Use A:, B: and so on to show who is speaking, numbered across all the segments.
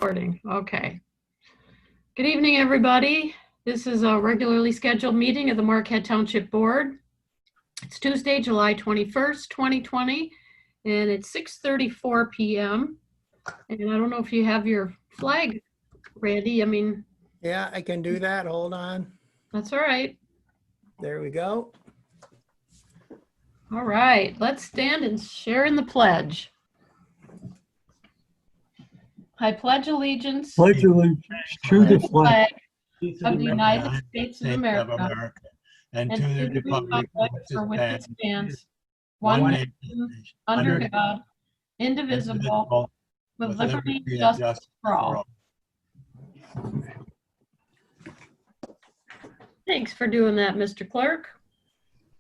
A: Recording. Okay. Good evening, everybody. This is a regularly scheduled meeting of the Marquette Township Board. It's Tuesday, July 21st, 2020, and it's 6:34 p.m. And I don't know if you have your flag ready.
B: Yeah, I can do that. Hold on.
A: That's all right.
B: There we go.
A: All right, let's stand and share in the pledge. I pledge allegiance
C: to the flag
A: of the United States of America
C: and to the republic
A: for which it stands,
C: one
A: one
C: nation,
A: under God, indivisible, with liberty and justice for all. Thanks for doing that, Mr. Clerk.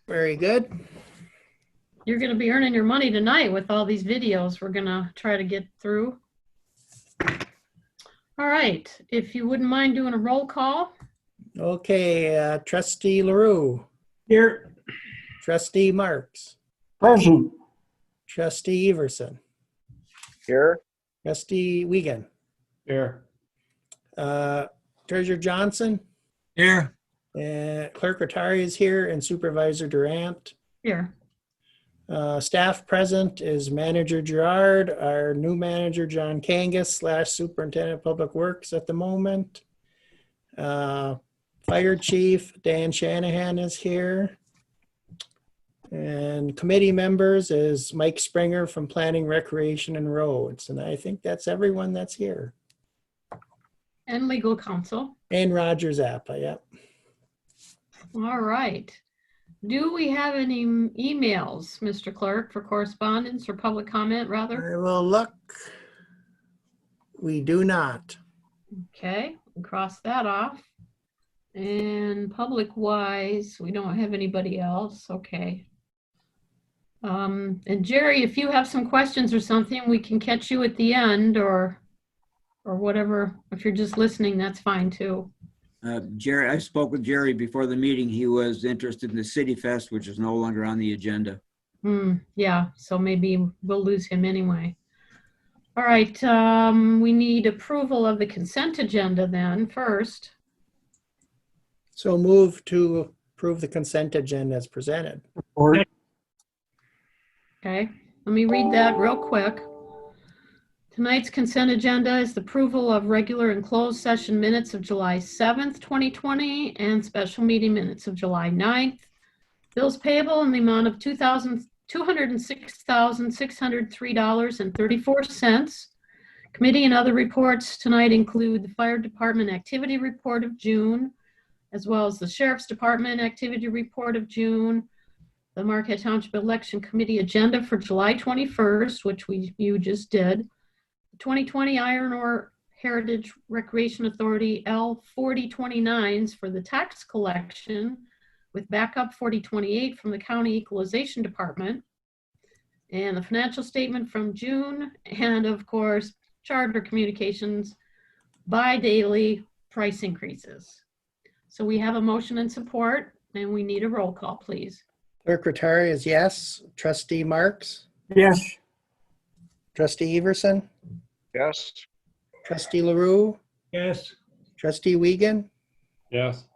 B: Very good.
A: You're going to be earning your money tonight with all these videos we're going to try to get through. All right, if you wouldn't mind doing a roll call.
B: Okay, Trustee LaRue.
C: Here.
B: Trustee Marks.
C: Present.
B: Trustee Everson.
D: Here.
B: Trustee Wiegand.
C: Here.
B: Treasurer Johnson.
C: Here.
B: Clerk Rattari is here, and Supervisor Durant.
A: Here.
B: Staff present is Manager Gerard, our new manager John Kangas / Superintendent of Public Works at the moment. Fire Chief Dan Shanahan is here. And committee members is Mike Springer from Planning, Recreation, and Roads. And I think that's everyone that's here.
A: And legal counsel.
B: And Roger Zappa, yep.
A: All right. Do we have any emails, Mr. Clerk, for correspondence or public comment, rather?
B: I will look. We do not.
A: Okay, we'll cross that off. And public-wise, we don't have anybody else. Okay. And Jerry, if you have some questions or something, we can catch you at the end or whatever. If you're just listening, that's fine too.
E: Jerry, I spoke with Jerry before the meeting. He was interested in the City Fest, which is no longer on the agenda.
A: Yeah, so maybe we'll lose him anyway. All right, we need approval of the consent agenda then first.
B: So move to approve the consent agenda as presented.
C: Or
A: Okay, let me read that real quick. Tonight's consent agenda is the approval of regular and closed session minutes of July 7th, 2020, and special meeting minutes of July 9th. Bills payable in the amount of $206,603.34. Committee and other reports tonight include the Fire Department Activity Report of June, as well as the Sheriff's Department Activity Report of June, the Marquette Township Election Committee agenda for July 21st, which you just did, 2020 Iron Ore Heritage Recreation Authority L4029s for the tax collection with backup 4028 from the County Equalization Department, and the financial statement from June, and of course, Charter Communications bi-daily price increases. So we have a motion and support, and we need a roll call, please.
B: Clerk Rattari is yes. Trustee Marks.
C: yes.
B: Trustee Everson.
D: Yes.
B: Trustee LaRue.
C: Yes.
B: Trustee Wiegand.
C: Yes.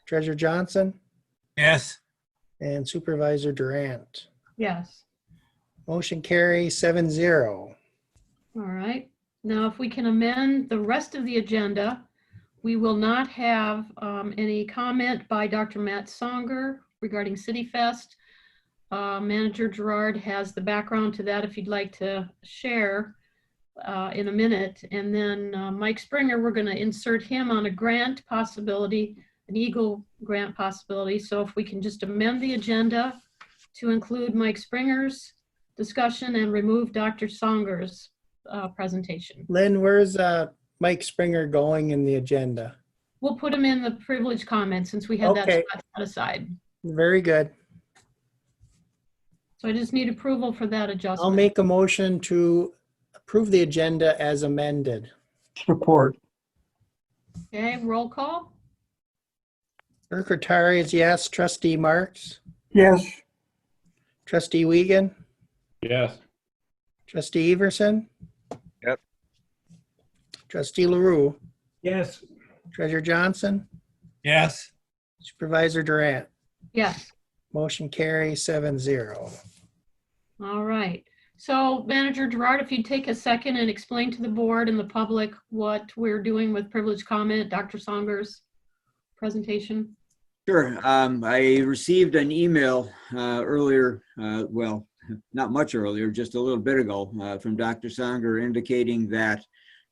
B: Treasurer Johnson.
C: Yes.
B: And Supervisor Durant.
A: Yes.
B: Motion carries 7-0.
A: All right. Now, if we can amend the rest of the agenda, we will not have any comment by Dr. Matt Songer regarding City Fest. Manager Gerard has the background to that if you'd like to share in a minute. And then Mike Springer, we're going to insert him on a grant possibility, an Eagle grant possibility. So if we can just amend the agenda to include Mike Springer's discussion and remove Dr. Songer's presentation.
B: Lynn, where's Mike Springer going in the agenda?
A: We'll put him in the privilege comment since we had that
B: Okay.
A: spot set aside.
B: Very good.
A: So I just need approval for that adjustment.
B: I'll make a motion to approve the agenda as amended.
C: Support.
A: Okay, roll call.
B: Clerk Rattari is yes. Trustee Marks.
C: Yes.
B: Trustee Wiegand.
C: Yes.
B: Trustee Everson.
D: Yep.
B: Trustee LaRue,
C: Yes.
B: Treasurer Johnson,
C: Yes.
B: Supervisor Durant.
A: Yes.
B: Motion carries 7-0.
A: All right. So Manager Gerard, if you'd take a second and explain to the board and the public what we're doing with privilege comment, Dr. Songer's presentation.
E: Sure. I received an email earlier, well, not much earlier, just a little bit ago, from Dr. Songer indicating that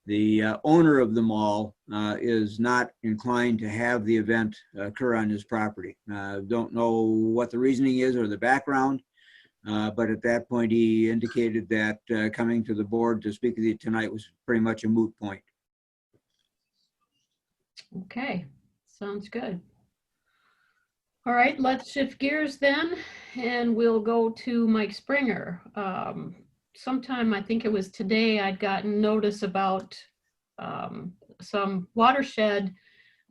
E: the owner of the mall is not inclined to have the event occur on his property. Don't know what the reasoning is or the background, but at that point he indicated that coming to the board to speak with you tonight was pretty much a moot point.
A: Okay, sounds good. All right, let's shift gears then, and we'll go to Mike Springer. Sometime, I think it was today, I'd gotten notice about some watershed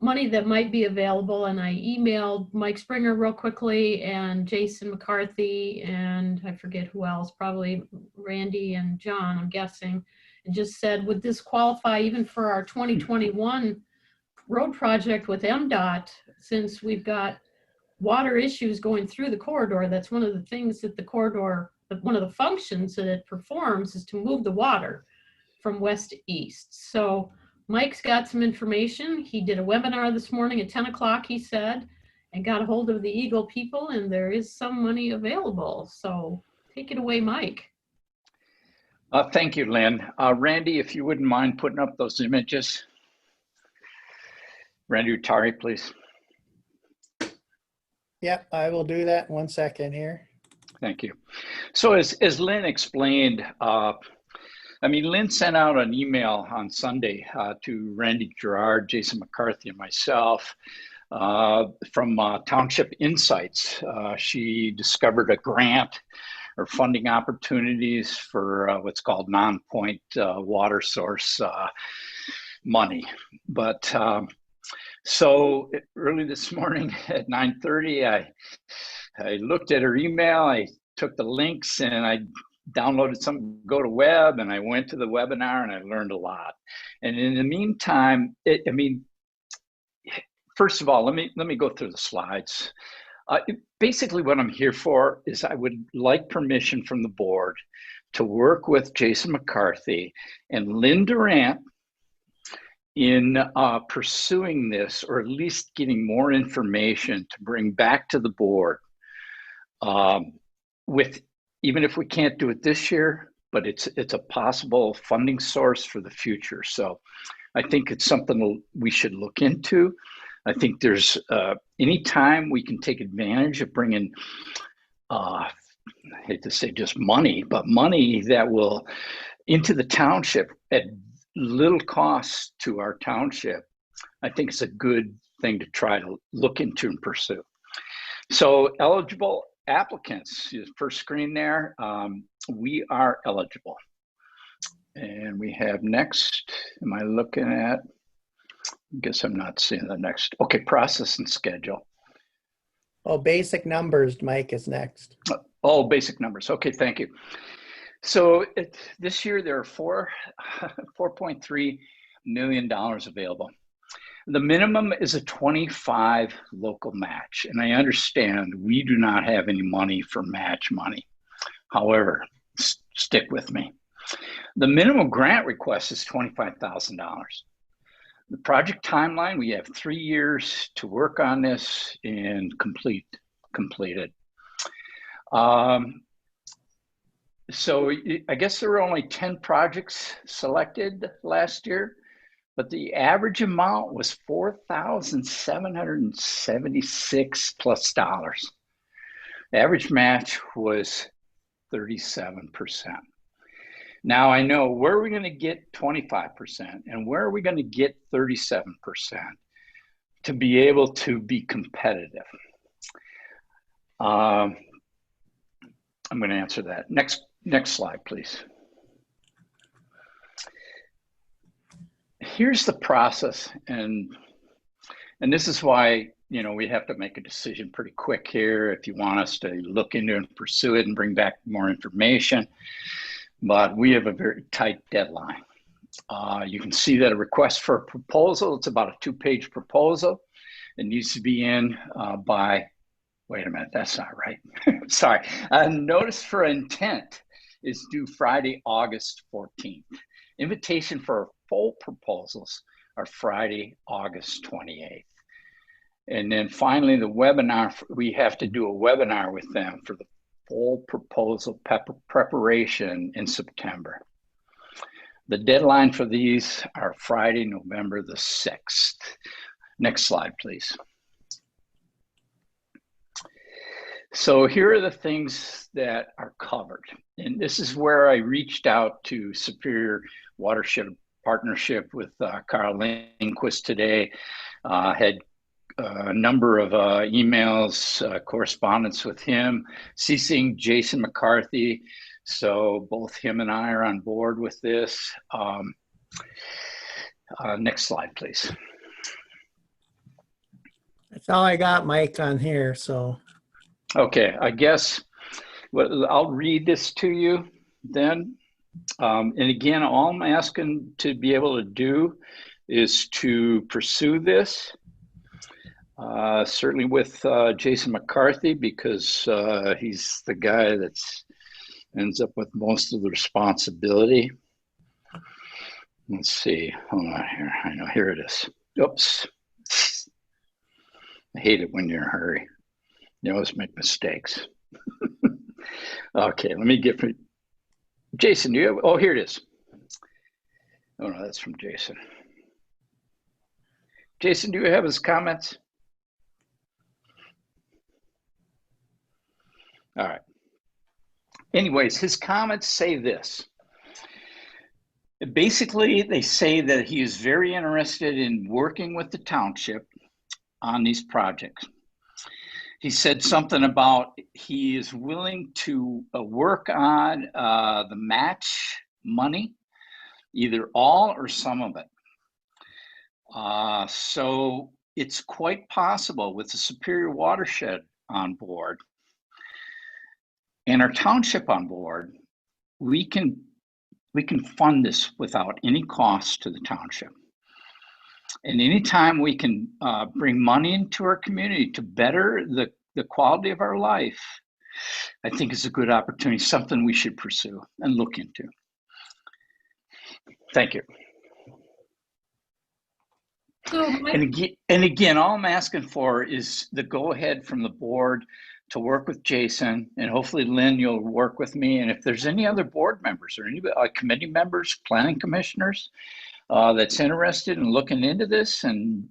A: money that might be available, and I emailed Mike Springer real quickly and Jason McCarthy and I forget who else, probably Randy and John, I'm guessing, and just said, would this qualify even for our 2021 road project with MDOT, since we've got water issues going through the corridor? That's one of the things that the corridor, one of the functions that it performs is to move the water from west to east. So Mike's got some information. He did a webinar this morning at 10 o'clock, he said, and got a hold of the Eagle people, and there is some money available. So take it away, Mike.
F: Thank you, Lynn. Randy, if you wouldn't mind putting up those images. Randy Utari, please.
B: Yep, I will do that. 1 second here.
F: Thank you. So as Lynn explained, Lynn sent out an email on Sunday to Randy Gerard, Jason McCarthy, and myself from Township Insights. She discovered a grant or funding opportunities for what's called non-point water source money. But so early this morning at 9:30, I looked at her email, I took the links and I downloaded some GoToWeb, and I went to the webinar and I learned a lot. And in the meantime, first of all, let me go through the slides. Basically what I'm here for is I would like permission from the board to work with Jason McCarthy and Lynn Durant in pursuing this, or at least getting more information to bring back to the board with, even if we can't do it this year, but it's a possible funding source for the future. So I think it's something we should look into. I think there's any time we can take advantage of bringing, I hate to say just money, but money that will into the township at little cost to our township, I think it's a good thing to try to look into and pursue. So eligible applicants, first screen there, we are eligible. And we have next, am I looking at, I guess I'm not seeing the next. Okay, process and schedule.
B: Oh, basic numbers, Mike, is next.
F: Oh, basic numbers. Okay, thank you. So this year there are $4.3 million available. The minimum is a 25 local match. And I understand we do not have any money for match money. However, stick with me. The minimum grant request is $25,000. The project timeline, we have 3 years to work on this and complete it. So I guess there were only 10 projects selected last year, but the average amount was $4,776 plus dollars. The average match was 37%. Now I know, where are we going to get 25% and where are we going to get 37% to be able to be competitive? I'm going to answer that. Next slide, please. Here's the process, and this is why, we have to make a decision pretty quick here if you want us to look into and pursue it and bring back more information. But we have a very tight deadline. You can see that a request for a proposal, it's about a 2-page proposal. It needs to be in by, wait a minute, that's not right. Sorry. A notice for intent is due Friday, August 14th. Invitation for full proposals are Friday, August 28th. And then finally, the webinar, we have to do a webinar with them for the full proposal preparation in September. The deadline for these are Friday, November the 6th. Next slide, please. So here are the things that are covered. And this is where I reached out to Superior Watershed Partnership with Carl Lindquist today. Had a number of emails, correspondence with him, CCing Jason McCarthy. So both him and I are on board with this. Next slide, please.
B: That's all I got, Mike, on here, so.
F: Okay, I guess I'll read this to you then. And again, all I'm asking to be able to do is to pursue this, certainly with Jason McCarthy, because he's the guy that ends up with most of the responsibility. Let's see, hold on here. I know, here it is. Oops. I hate it when you're in a hurry. You always make mistakes. Okay, let me get from Jason. Do you have, oh, here it is. Oh no, that's from Jason. Jason, do you have his comments? All right. Anyways, his comments say this. Basically, they say that he is very interested in working with the township on these projects. He said something about he is willing to work on the match money, either all or some of it. So it's quite possible with the Superior Watershed on board and our township on board, we can fund this without any cost to the township. And anytime we can bring money into our community to better the quality of our life, I think it's a good opportunity, something we should pursue and look into. Thank you.
A: So
F: And again, all I'm asking for is the go-ahead from the board to work with Jason, and hopefully Lynn, you'll work with me. And if there's any other board members or any committee members, planning commissioners that's interested in looking into this and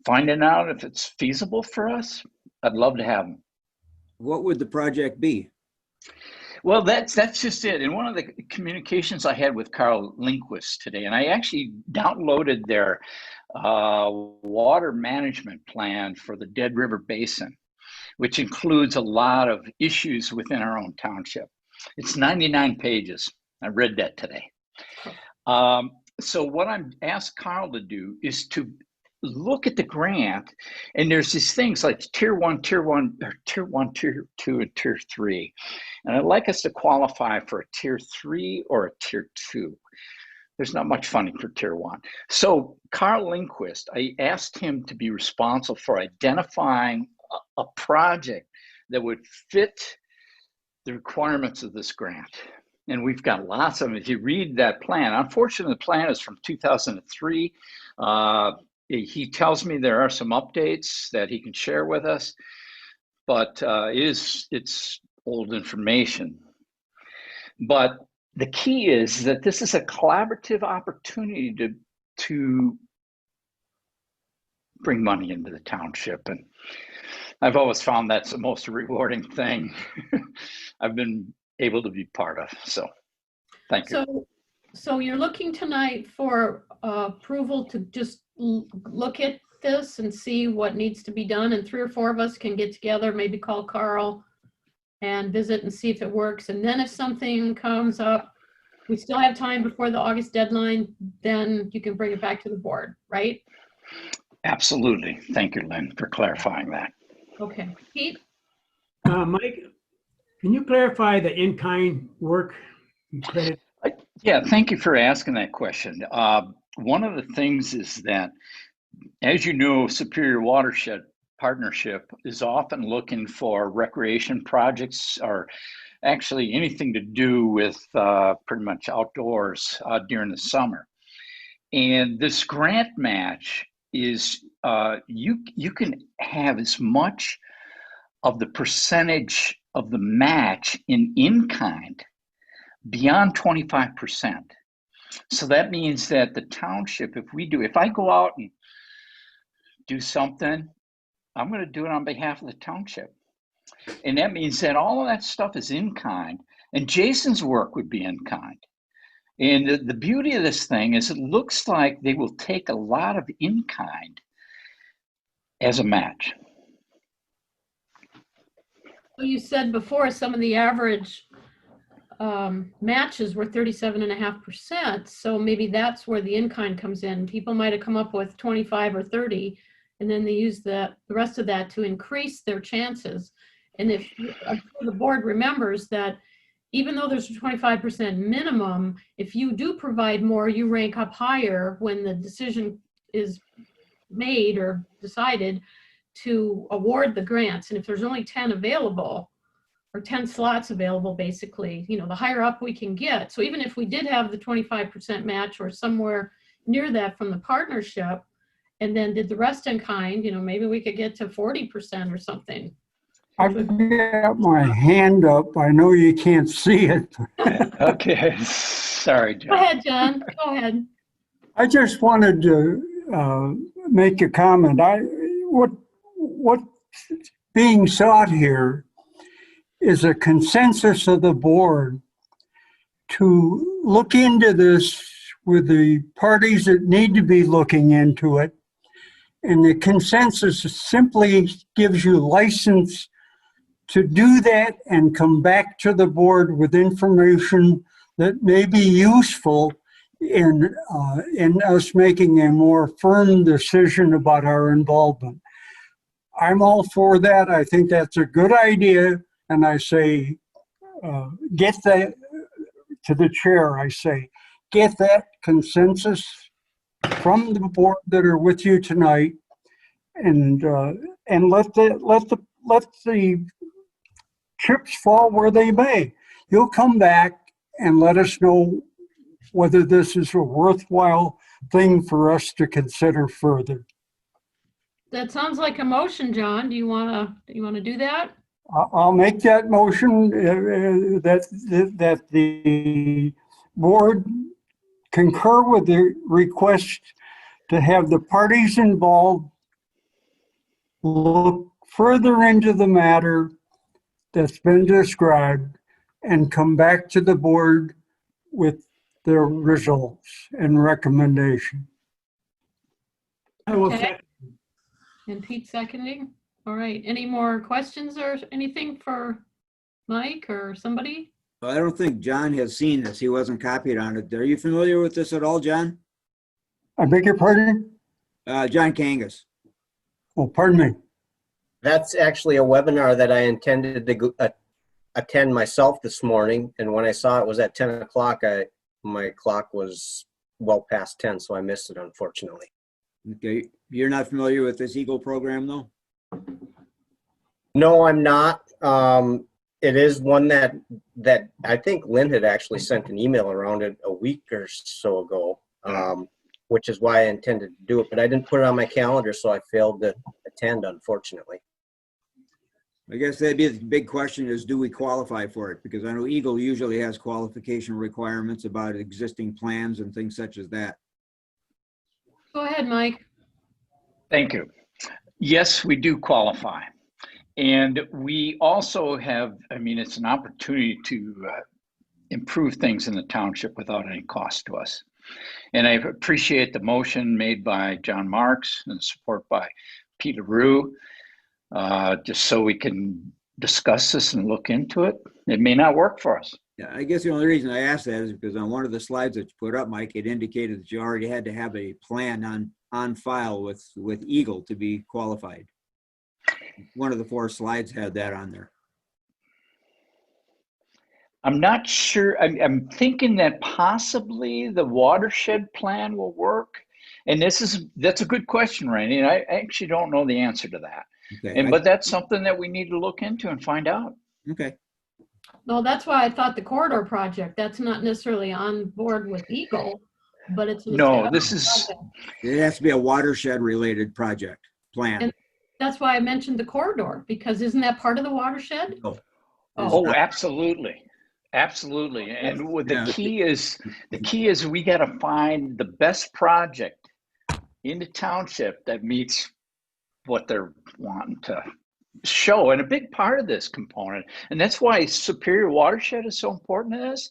F: finding out if it's feasible for us, I'd love to have them.
E: What would the project be?
F: Well, that's just it. In one of the communications I had with Carl Lindquist today, and I actually downloaded their water management plan for the Dead River Basin, which includes a lot of issues within our own township. It's 99 pages. I read that today. So what I'm asked Carl to do is to look at the grant, and there's these things like tier 1, tier 1, or tier 1, tier 2, and tier 3. And I'd like us to qualify for a tier 3 or a tier 2. There's not much funding for tier 1. So Carl Lindquist, I asked him to be responsible for identifying a project that would fit the requirements of this grant. And we've got lots of them. If you read that plan, unfortunately, the plan is from 2003. He tells me there are some updates that he can share with us, but it's old information. But the key is that this is a collaborative opportunity to bring money into the township. And I've always found that's the most rewarding thing I've been able to be part of. So thank you.
A: So you're looking tonight for approval to just look at this and see what needs to be done, and 3 or 4 of us can get together, maybe call Carl and visit and see if it works. And then if something comes up, we still have time before the August deadline, then you can bring it back to the board, right?
F: Absolutely. Thank you, Lynn, for clarifying that.
A: Okay. Pete?
C: Mike, can you clarify the in-kind work credit?
F: Yeah, thank you for asking that question. One of the things is that, as you know, Superior Watershed Partnership is often looking for recreation projects or actually anything to do with pretty much outdoors during the summer. And this grant match is you can have as much of the percentage of the match in kind beyond 25%. So that means that the township, if I go out and do something, I'm going to do it on behalf of the township. And that means that all of that stuff is in kind, and Jason's work would be in kind. And the beauty of this thing is it looks like they will take a lot of in kind as a match.
A: You said before some of the average matches were 37.5%. So maybe that's where the in-kind comes in. People might have come up with 25 or 30, and then they use the rest of that to increase their chances. And if I'm sure the board remembers that even though there's a 25% minimum, if you do provide more, you rank up higher when the decision is made or decided to award the grants. And if there's only 10 available, or 10 slots available, basically, you know, the higher up we can get. So even if we did have the 25% match or somewhere near that from the partnership, and then did the rest in kind, you know, maybe we could get to 40% or something.
G: I've got my hand up. I know you can't see it.
F: Okay, sorry, John.
A: Go ahead, John. Go ahead.
G: I just wanted to make a comment. What's being sought here is a consensus of the board to look into this with the parties that need to be looking into it. And the consensus simply gives you license to do that and come back to the board with information that may be useful in us making a more firm decision about our involvement. I'm all for that. I think that's a good idea. And I say, get that to the chair. I say, get that consensus from the board that are with you tonight, and let the chips fall where they may. You'll come back and let us know whether this is a worthwhile thing for us to consider further.
A: That sounds like a motion, John. Do you want to do that?
G: I'll make that motion that the board concur with the request to have the parties involved look further into the matter that's been described and come back to the board with their results and recommendation.
C: I will
A: Okay.
C: second.
A: And Pete seconding. All right. Any more questions or anything for Mike or somebody?
E: Well, I don't think John has seen this. He wasn't copied on it. Are you familiar with this at all, John?
G: I beg your pardon?
E: John Kangas.
G: Oh, pardon me.
H: That's actually a webinar that I intended to attend myself this morning. And when I saw it was at 10 o'clock, my clock was well past 10, so I missed it, unfortunately.
E: Okay. You're not familiar with this Eagle program, though?
H: No, I'm not. It is one that I think Lynn had actually sent an email around it a week or so ago, which is why I intended to do it. But I didn't put it on my calendar, so I failed to attend, unfortunately.
E: I guess that'd be the big question is, do we qualify for it? Because I know Eagle usually has qualification requirements about existing plans and things such as that.
A: Go ahead, Mike.
F: Thank you. Yes, we do qualify. And we also have, I mean, it's an opportunity to improve things in the township without any cost to us. And I appreciate the motion made by John Marks and support by Pete LaRue, just so we can discuss this and look into it. It may not work for us.
E: Yeah, I guess the only reason I asked that is because on one of the slides that you put up, Mike, it indicated that you already had to have a plan on file with Eagle to be qualified. One of the 4 slides had that on there.
F: I'm not sure. I'm thinking that possibly the watershed plan will work. And that's a good question, Randy. And I actually don't know the answer to that.
E: Okay.
F: But that's something that we need to look into and find out.
E: Okay.
A: No, that's why I thought the corridor project, that's not necessarily on board with Eagle, but it's. an
F: No,
A: established project.
E: It has to be a watershed related project plan.
A: And that's why I mentioned the corridor, because isn't that part of the watershed?
E: No.
F: Oh, absolutely. Absolutely. And what the key is we got to find the best project in the township that meets what they're wanting to show. And a big part of this component, and that's why Superior Watershed is so important to this.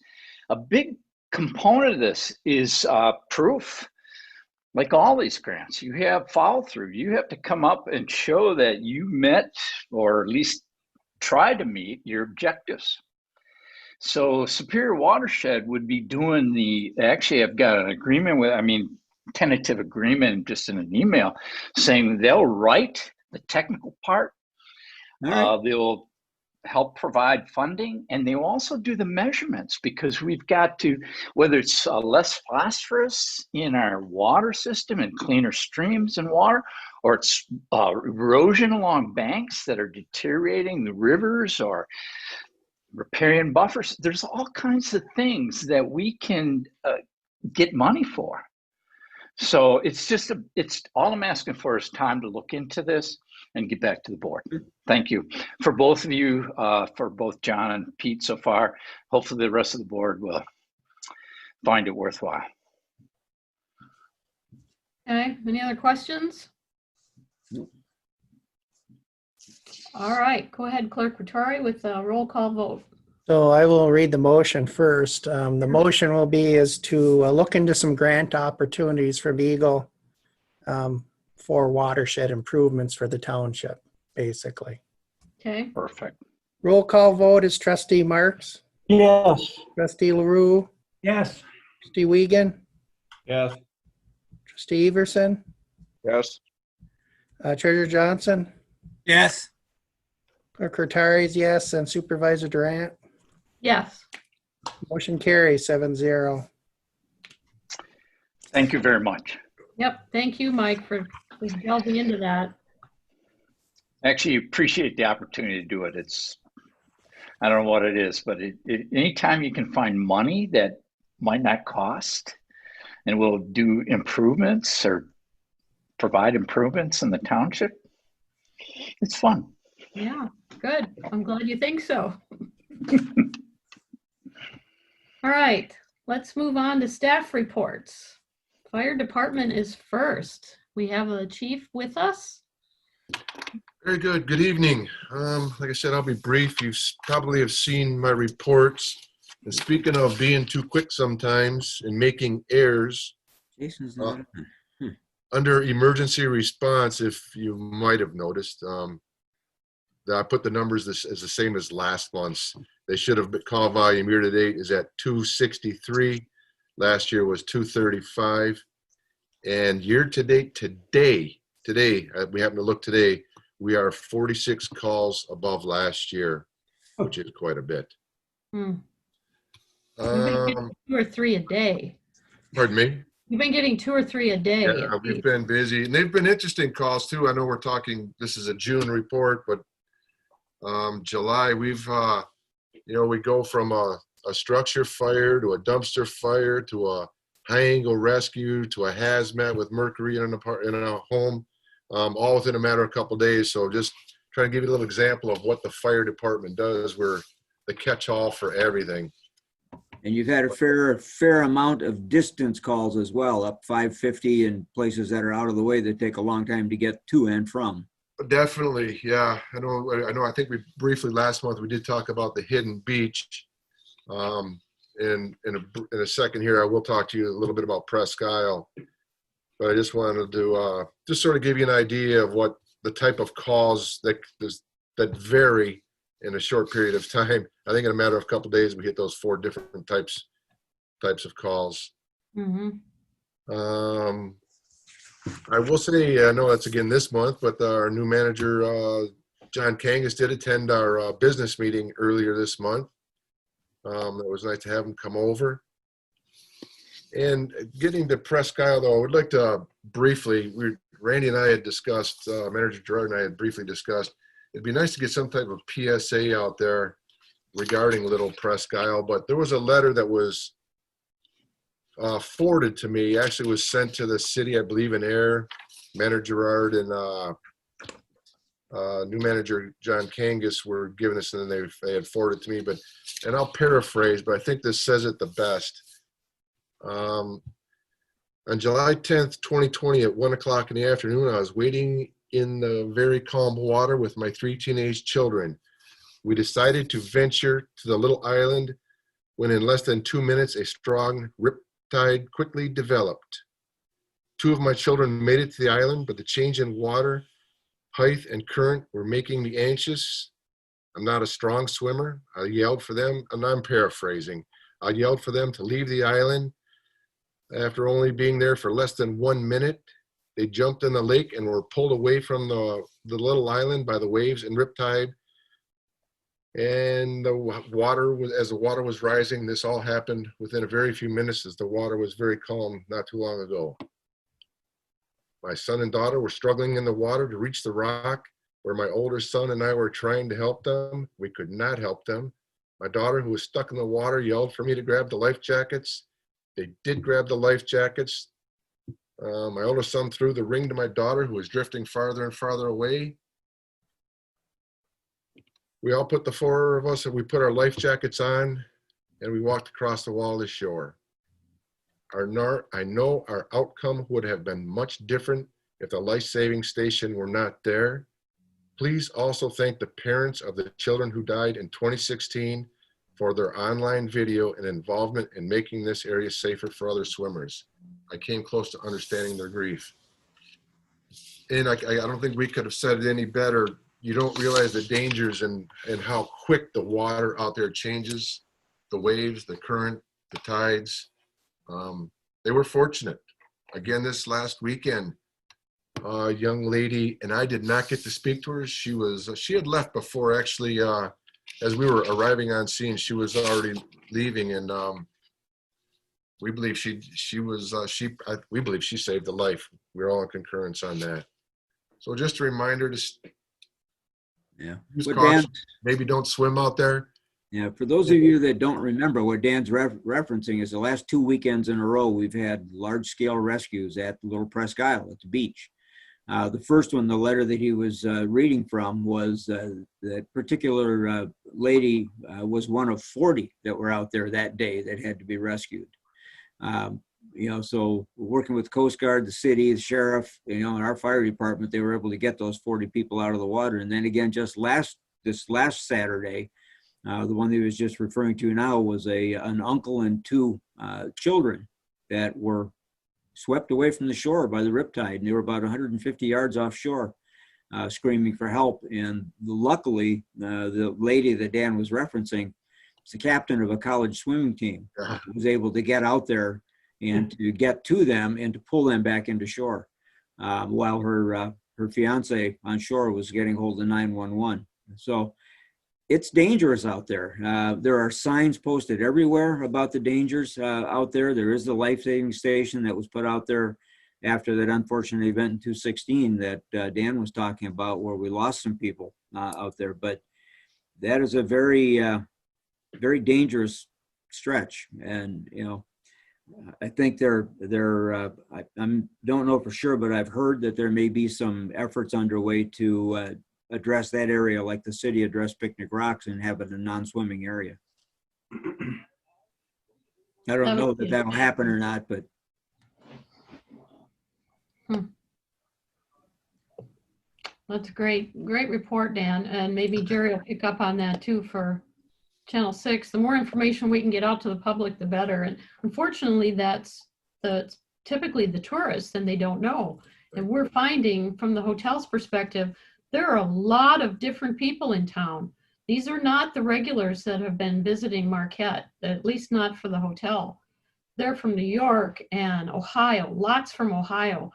F: A big component of this is proof. Like all these grants, you have follow through. You have to come up and show that you met, or at least try to meet, your objectives. So Superior Watershed would be doing actually I've got an agreement with, tentative agreement just in an email saying they'll write the technical part.
E: All right.
F: They'll help provide funding, and they will also do the measurements, because we've got to, whether it's less phosphorus in our water system and cleaner streams and water, or it's erosion along banks that are deteriorating the rivers, or riparian buffers. There's all kinds of things that we can get money for. So it's all I'm asking for is time to look into this and get back to the board. Thank you for both of you, for both John and Pete so far. Hopefully the rest of the board will find it worthwhile.
A: Okay, any other questions?
E: Nope.
A: All right, go ahead, Clerk Rattari, with a roll call vote.
B: So I will read the motion first. The motion will be is to look into some grant opportunities for Beagle for watershed improvements for the township, basically.
A: Okay,
F: Perfect.
B: Roll call vote is Trustee Marks,
G: Yes.
B: Trustee LaRue,
C: Yes.
B: Trustee Wiegand,
C: Yes.
B: Trustee Everson,
D: Yes.
B: Treasurer Johnson,
E: Yes.
B: Clerk Rattari is yes, and Supervisor Durant.
A: yes.
B: Motion carries 7-0.
F: Thank you very much.
A: Yep, thank you, Mike, for delving into that.
F: Actually, appreciate the opportunity to do it. I don't know what it is, but anytime you can find money that might not cost and will do improvements or provide improvements in the township, it's fun.
A: Yeah, good. I'm glad you think so. All right, let's move on to staff reports. Fire department is first. We have a chief with us.
I: Very good. Good evening. Like I said, I'll be brief. You probably have seen my reports. And speaking of being too quick sometimes and making errors,
E: Jason's not.
I: under emergency response, if you might have noticed, that I put the numbers as the same as last month's. They should have been, call volume year to date is at 263. Last year was 235. And year to date today, we happen to look today, we are 46 calls above last year, which is quite a bit.
A: You've been getting 2 or 3 a day.
I: Pardon me?
A: You've been getting 2 or 3 a day.
I: Yeah, we've been busy, and they've been interesting calls too. I know we're talking, this is a June report, but July, we've, we go from a structure fire to a dumpster fire to a high angle rescue to a hazmat with mercury in a home, all within a matter of a couple of days. So just trying to give you a little example of what the fire department does. We're the catch-all for everything.
E: And you've had a fair amount of distance calls as well, up 550 in places that are out of the way that take a long time to get to and from.
I: Definitely, yeah. I know. I think we briefly last month we did talk about the hidden beach. In a second here, I will talk to you a little bit about Presque Isle. But I just wanted to just sort of give you an idea of what the type of calls that vary in a short period of time. I think in a matter of a couple of days, we hit those 4 different types of calls.
A: Mm-hmm.
I: I will say, I know that's again this month, but our new manager, John Kangas, did attend our business meeting earlier this month. It was nice to have him come over. And getting to Presque Isle, though, I would like to briefly, Randy and I had discussed, Manager Gerard and I had briefly discussed, it'd be nice to get some type of PSA out there regarding Little Presque Isle, but there was a letter that was forwarded to me. Actually was sent to the city, I believe, in Air, Manager Gerard and new manager John Kangas were giving us, and then they had forwarded to me. But, and I'll paraphrase, but I think this says it the best. On July 10th, 2020, at 1 o'clock in the afternoon, I was waiting in the very calm water with my 3 teenage children. We decided to venture to the little island when in less than 2 minutes, a strong riptide quickly developed. 2 of my children made it to the island, but the change in water, height, and current were making me anxious. I'm not a strong swimmer. I yelled for them, and I'm paraphrasing. I yelled for them to leave the island. After only being there for less than 1 minute, they jumped in the lake and were pulled away from the little island by the waves and riptide. And the water was, as the water was rising, this all happened within a very few minutes as the water was very calm not too long ago. My son and daughter were struggling in the water to reach the rock where my older son and I were trying to help them. We could not help them. My daughter, who was stuck in the water, yelled for me to grab the life jackets. They did grab the life jackets. My older son threw the ring to my daughter, who was drifting farther and farther away. We all put, the 4 of us, and we put our life jackets on, and we walked across the wall of the shore. I know our outcome would have been much different if the life-saving station were not there. Please also thank the parents of the children who died in 2016 for their online video and involvement in making this area safer for other swimmers. I came close to understanding their grief. And I don't think we could have said it any better. You don't realize the dangers and how quick the water out there changes, the waves, the current, the tides. They were fortunate. Again, this last weekend, a young lady, and I did not get to speak to her. She had left before, actually, as we were arriving on scene. She was already leaving, and we believe we believe she saved a life. We're all in concurrence on that. So just a reminder to use caution. Maybe don't swim out there.
E: Yeah, for those of you that don't remember, what Dan's referencing is the last 2 weekends in a row, we've had large-scale rescues at Little Presque Isle at the beach. The first one, the letter that he was reading from, was that particular lady was one of 40 that were out there that day that had to be rescued. So working with Coast Guard, the city, the sheriff, and our fire department, they were able to get those 40 people out of the water. And then again, just this last Saturday, the one that he was just referring to now was an uncle and 2 children that were swept away from the shore by the riptide, and they were about 150 yards offshore, screaming for help. And luckily, the lady that Dan was referencing, is the captain of a college swimming team, was able to get out there and to get to them and to pull them back into shore, while her fiance on shore was getting hold of 911. So it's dangerous out there. There are signs posted everywhere about the dangers out there. There is the life-saving station that was put out there after that unfortunate event in 2016 that Dan was talking about, where we lost some people out there. But that is a very, very dangerous stretch. And, I think I don't know for sure, but I've heard that there may be some efforts underway to address that area like the city addressed Picnic Rocks and have it a non-swimming area. I don't know that that'll happen or not, but.
A: That's a great report, Dan. And maybe Jerry will pick up on that too for Channel 6. The more information we can get out to the public, the better. And unfortunately, that's typically the tourists, and they don't know. And we're finding from the hotel's perspective, there are a lot of different people in town. These are not the regulars that have been visiting Marquette, at least not for the hotel. They're from New York and Ohio, lots from Ohio.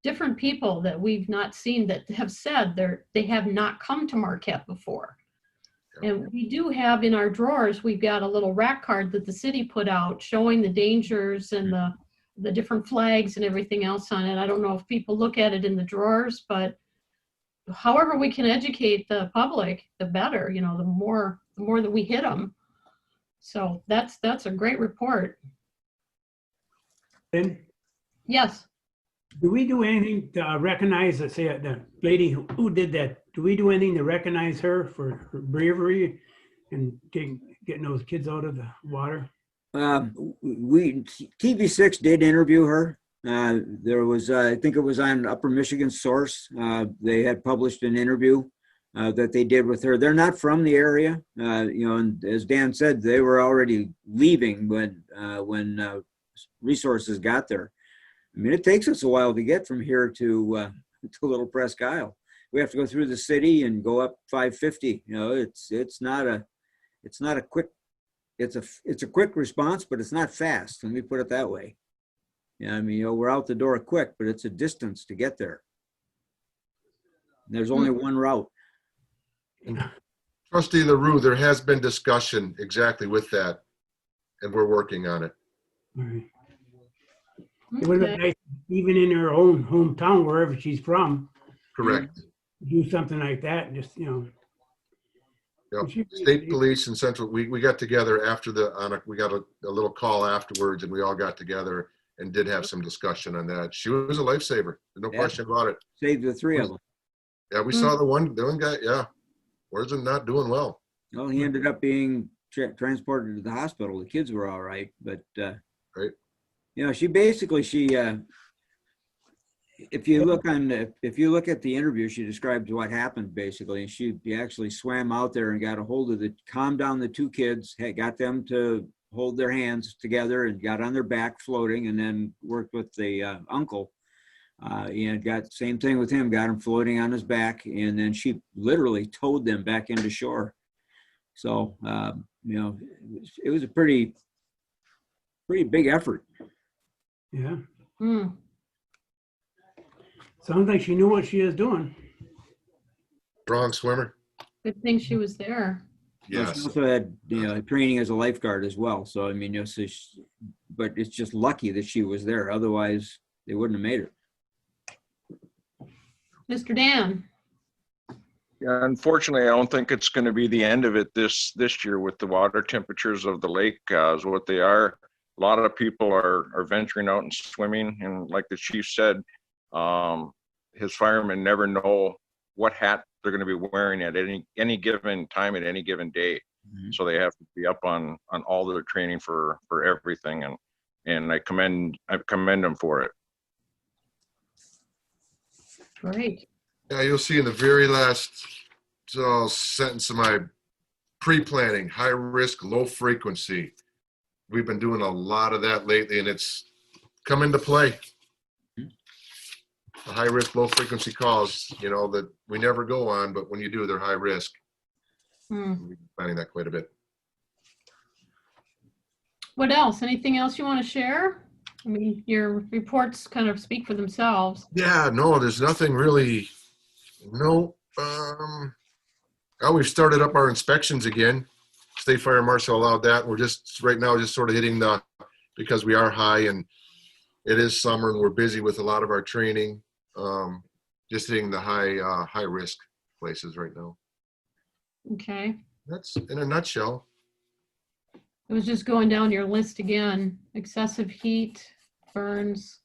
A: Different people that we've not seen that have said they have not come to Marquette before. And we do have in our drawers, we've got a little rack card that the city put out showing the dangers and the different flags and everything else on it. I don't know if people look at it in the drawers, but however we can educate the public, the better, you know, the more that we hit them. So that's a great report.
C: And
A: Yes.
C: do we do anything to recognize, let's say, the lady who did that? Do we do anything to recognize her for her bravery and getting those kids out of the water?
E: TV6 did interview her. There was, I think it was on Upper Michigan Source. They had published an interview that they did with her. They're not from the area, you know, and as Dan said, they were already leaving when resources got there. I mean, it takes us a while to get from here to Little Presque Isle. We have to go through the city and go up 550. You know, it's not a quick. It's a quick response, but it's not fast. Let me put it that way. Yeah, I mean, you know, we're out the door quick, but it's a distance to get there. And there's only one route.
I: Trustee LaRue, there has been discussion exactly with that, and we're working on it.
C: All right. It would have been nice, even in her own hometown, wherever she's from,
I: Correct.
C: do something like that, and just, you know.
I: Yep. State police and central, we got together after we got a little call afterwards, and we all got together and did have some discussion on that. She was a lifesaver, no question about it.
E: Saved the three of them.
I: Yeah, we saw the one guy, yeah. Where's it not doing well?
E: Well, he ended up being transported to the hospital. The kids were all right, but
I: right.
E: You know, if you look at the interview, she describes what happened basically. She actually swam out there and got a hold of calmed down the two kids, got them to hold their hands together and got on their back floating, and then worked with the uncle. And got same thing with him, got him floating on his back, and then she literally towed them back into shore. So, you know, it was a pretty big effort.
C: Yeah.
A: Mm.
C: Sounds like she knew what she was doing.
I: Strong swimmer.
A: Good thing she was there.
E: Yes. She also had, you know, training as a lifeguard as well. So, I mean, you know, but it's just lucky that she was there. Otherwise, they wouldn't have made it.
A: Mr. Dan.
D: Yeah, unfortunately, I don't think it's going to be the end of it this year with the water temperatures of the lake as what they are. A lot of people are venturing out and swimming, and like the chief said, his firemen never know what hat they're going to be wearing at any given time at any given day. Mm-hmm. So they have to be up on all their training for everything, and I commend them for it.
A: Great.
I: Yeah, you'll see in the very last sentence of my pre-planning, high risk, low frequency. We've been doing a lot of that lately, and it's come into play. The high risk, low frequency calls, you know, that we never go on, but when you do, they're high risk. We've been planning that quite a bit.
A: What else? Anything else you want to share? I mean, your reports kind of speak for themselves.
I: Yeah, no, there's nothing really. No. We've started up our inspections again. State Fire Marshal allowed that. We're just right now just sort of hitting because we are high and it is summer and we're busy with a lot of our training. Just hitting the high risk places right now.
A: Okay.
I: That's in a nutshell.
A: It was just going down your list again. Excessive heat, burns,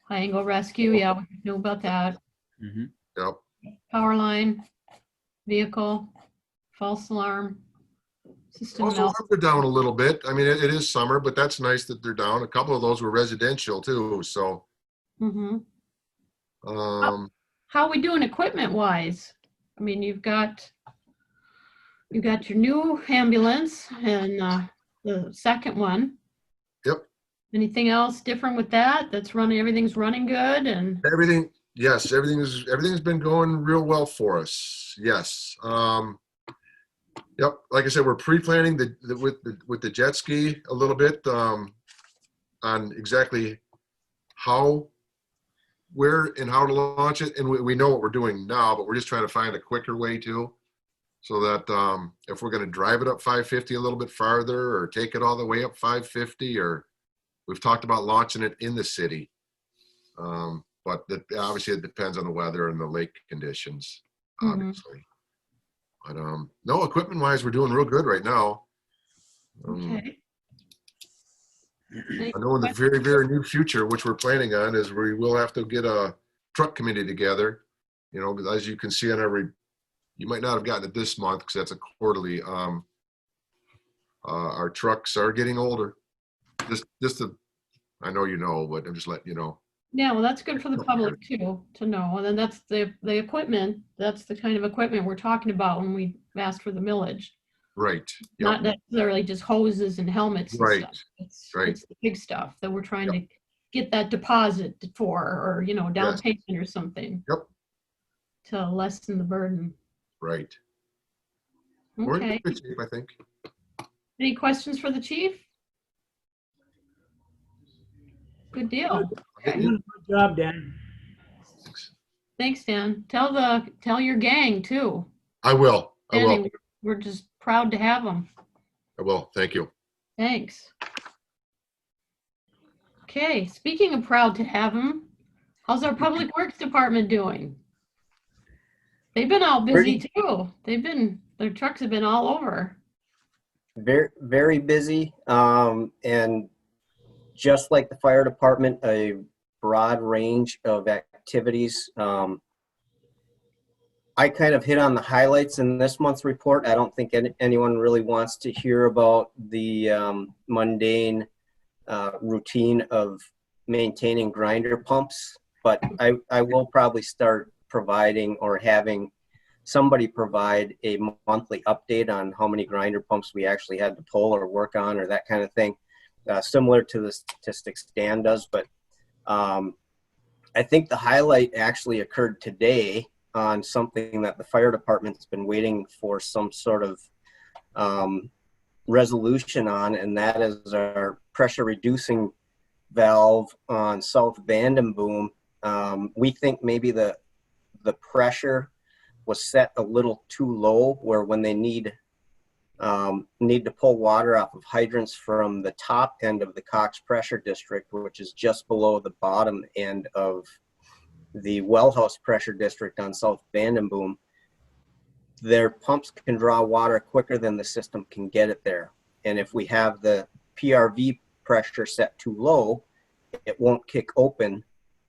A: high angle rescue. Yeah, we know about that.
E: Mm-hmm.
I: Yep.
A: Power line, vehicle, false alarm, system
I: Also,
A: melt.
I: they're down a little bit. I mean, it is summer, but that's nice that they're down. A couple of those were residential too. So,
A: Mm-hmm. How are we doing equipment wise? I mean, you've got your new ambulance and the second one.
I: Yep.
A: Anything else different with that? That's running. Everything's running good and
I: Everything. Yes, everything's been going real well for us. Yes. Yep. Like I said, we're pre-planning with the jet ski a little bit on exactly where and how to launch it. And we know what we're doing now, but we're just trying to find a quicker way to. so that if we're going to drive it up 550 a little bit farther or take it all the way up 550, or we've talked about launching it in the city. But obviously it depends on the weather and the lake conditions, obviously. But no, equipment wise, we're doing real good right now.
A: Okay.
I: I know in the very, very near future, which we're planning on, is we will have to get a truck committee together. You know, as you can see on you might not have gotten it this month because that's a quarterly. Our trucks are getting older. I know you know, but I'm just letting you know.
A: Yeah, well, that's good for the public too, to know. And then that's the equipment, that's the kind of equipment we're talking about when we asked for the millage.
I: Right.
A: Not necessarily just hoses and helmets and
I: Right.
A: stuff. It's the big stuff that we're trying to get that deposit for, or, you know, down payment or something.
I: Yep.
A: To lessen the burden.
I: Right. We're in
A: Okay.
I: good shape, I think.
A: Any questions for the chief? Good deal.
C: Good job, Dan.
A: Thanks, Dan. Tell your gang too.
I: I will. I will.
A: Danny, we're just proud to have them.
I: I will. Thank you.
A: Thanks. Okay, speaking of proud to have them, how's our public works department doing? They've been all busy too. Their trucks have been all over.
H: Very, very busy. And just like the fire department, a broad range of activities. I kind of hit on the highlights in this month's report. I don't think anyone really wants to hear about the mundane routine of maintaining grinder pumps, but I will probably start providing or having somebody provide a monthly update on how many grinder pumps we actually had to pull or work on or that kind of thing, similar to the statistics Dan does. But I think the highlight actually occurred today on something that the fire department's been waiting for some sort of resolution on, and that is our pressure reducing valve on South Vandenboom. We think maybe the pressure was set a little too low, where when they need to pull water off of hydrants from the top end of the Cox pressure district, which is just below the bottom end of the Wellhouse pressure district on South Vandenboom, their pumps can draw water quicker than the system can get it there. And if we have the PRV pressure set too low, it won't kick open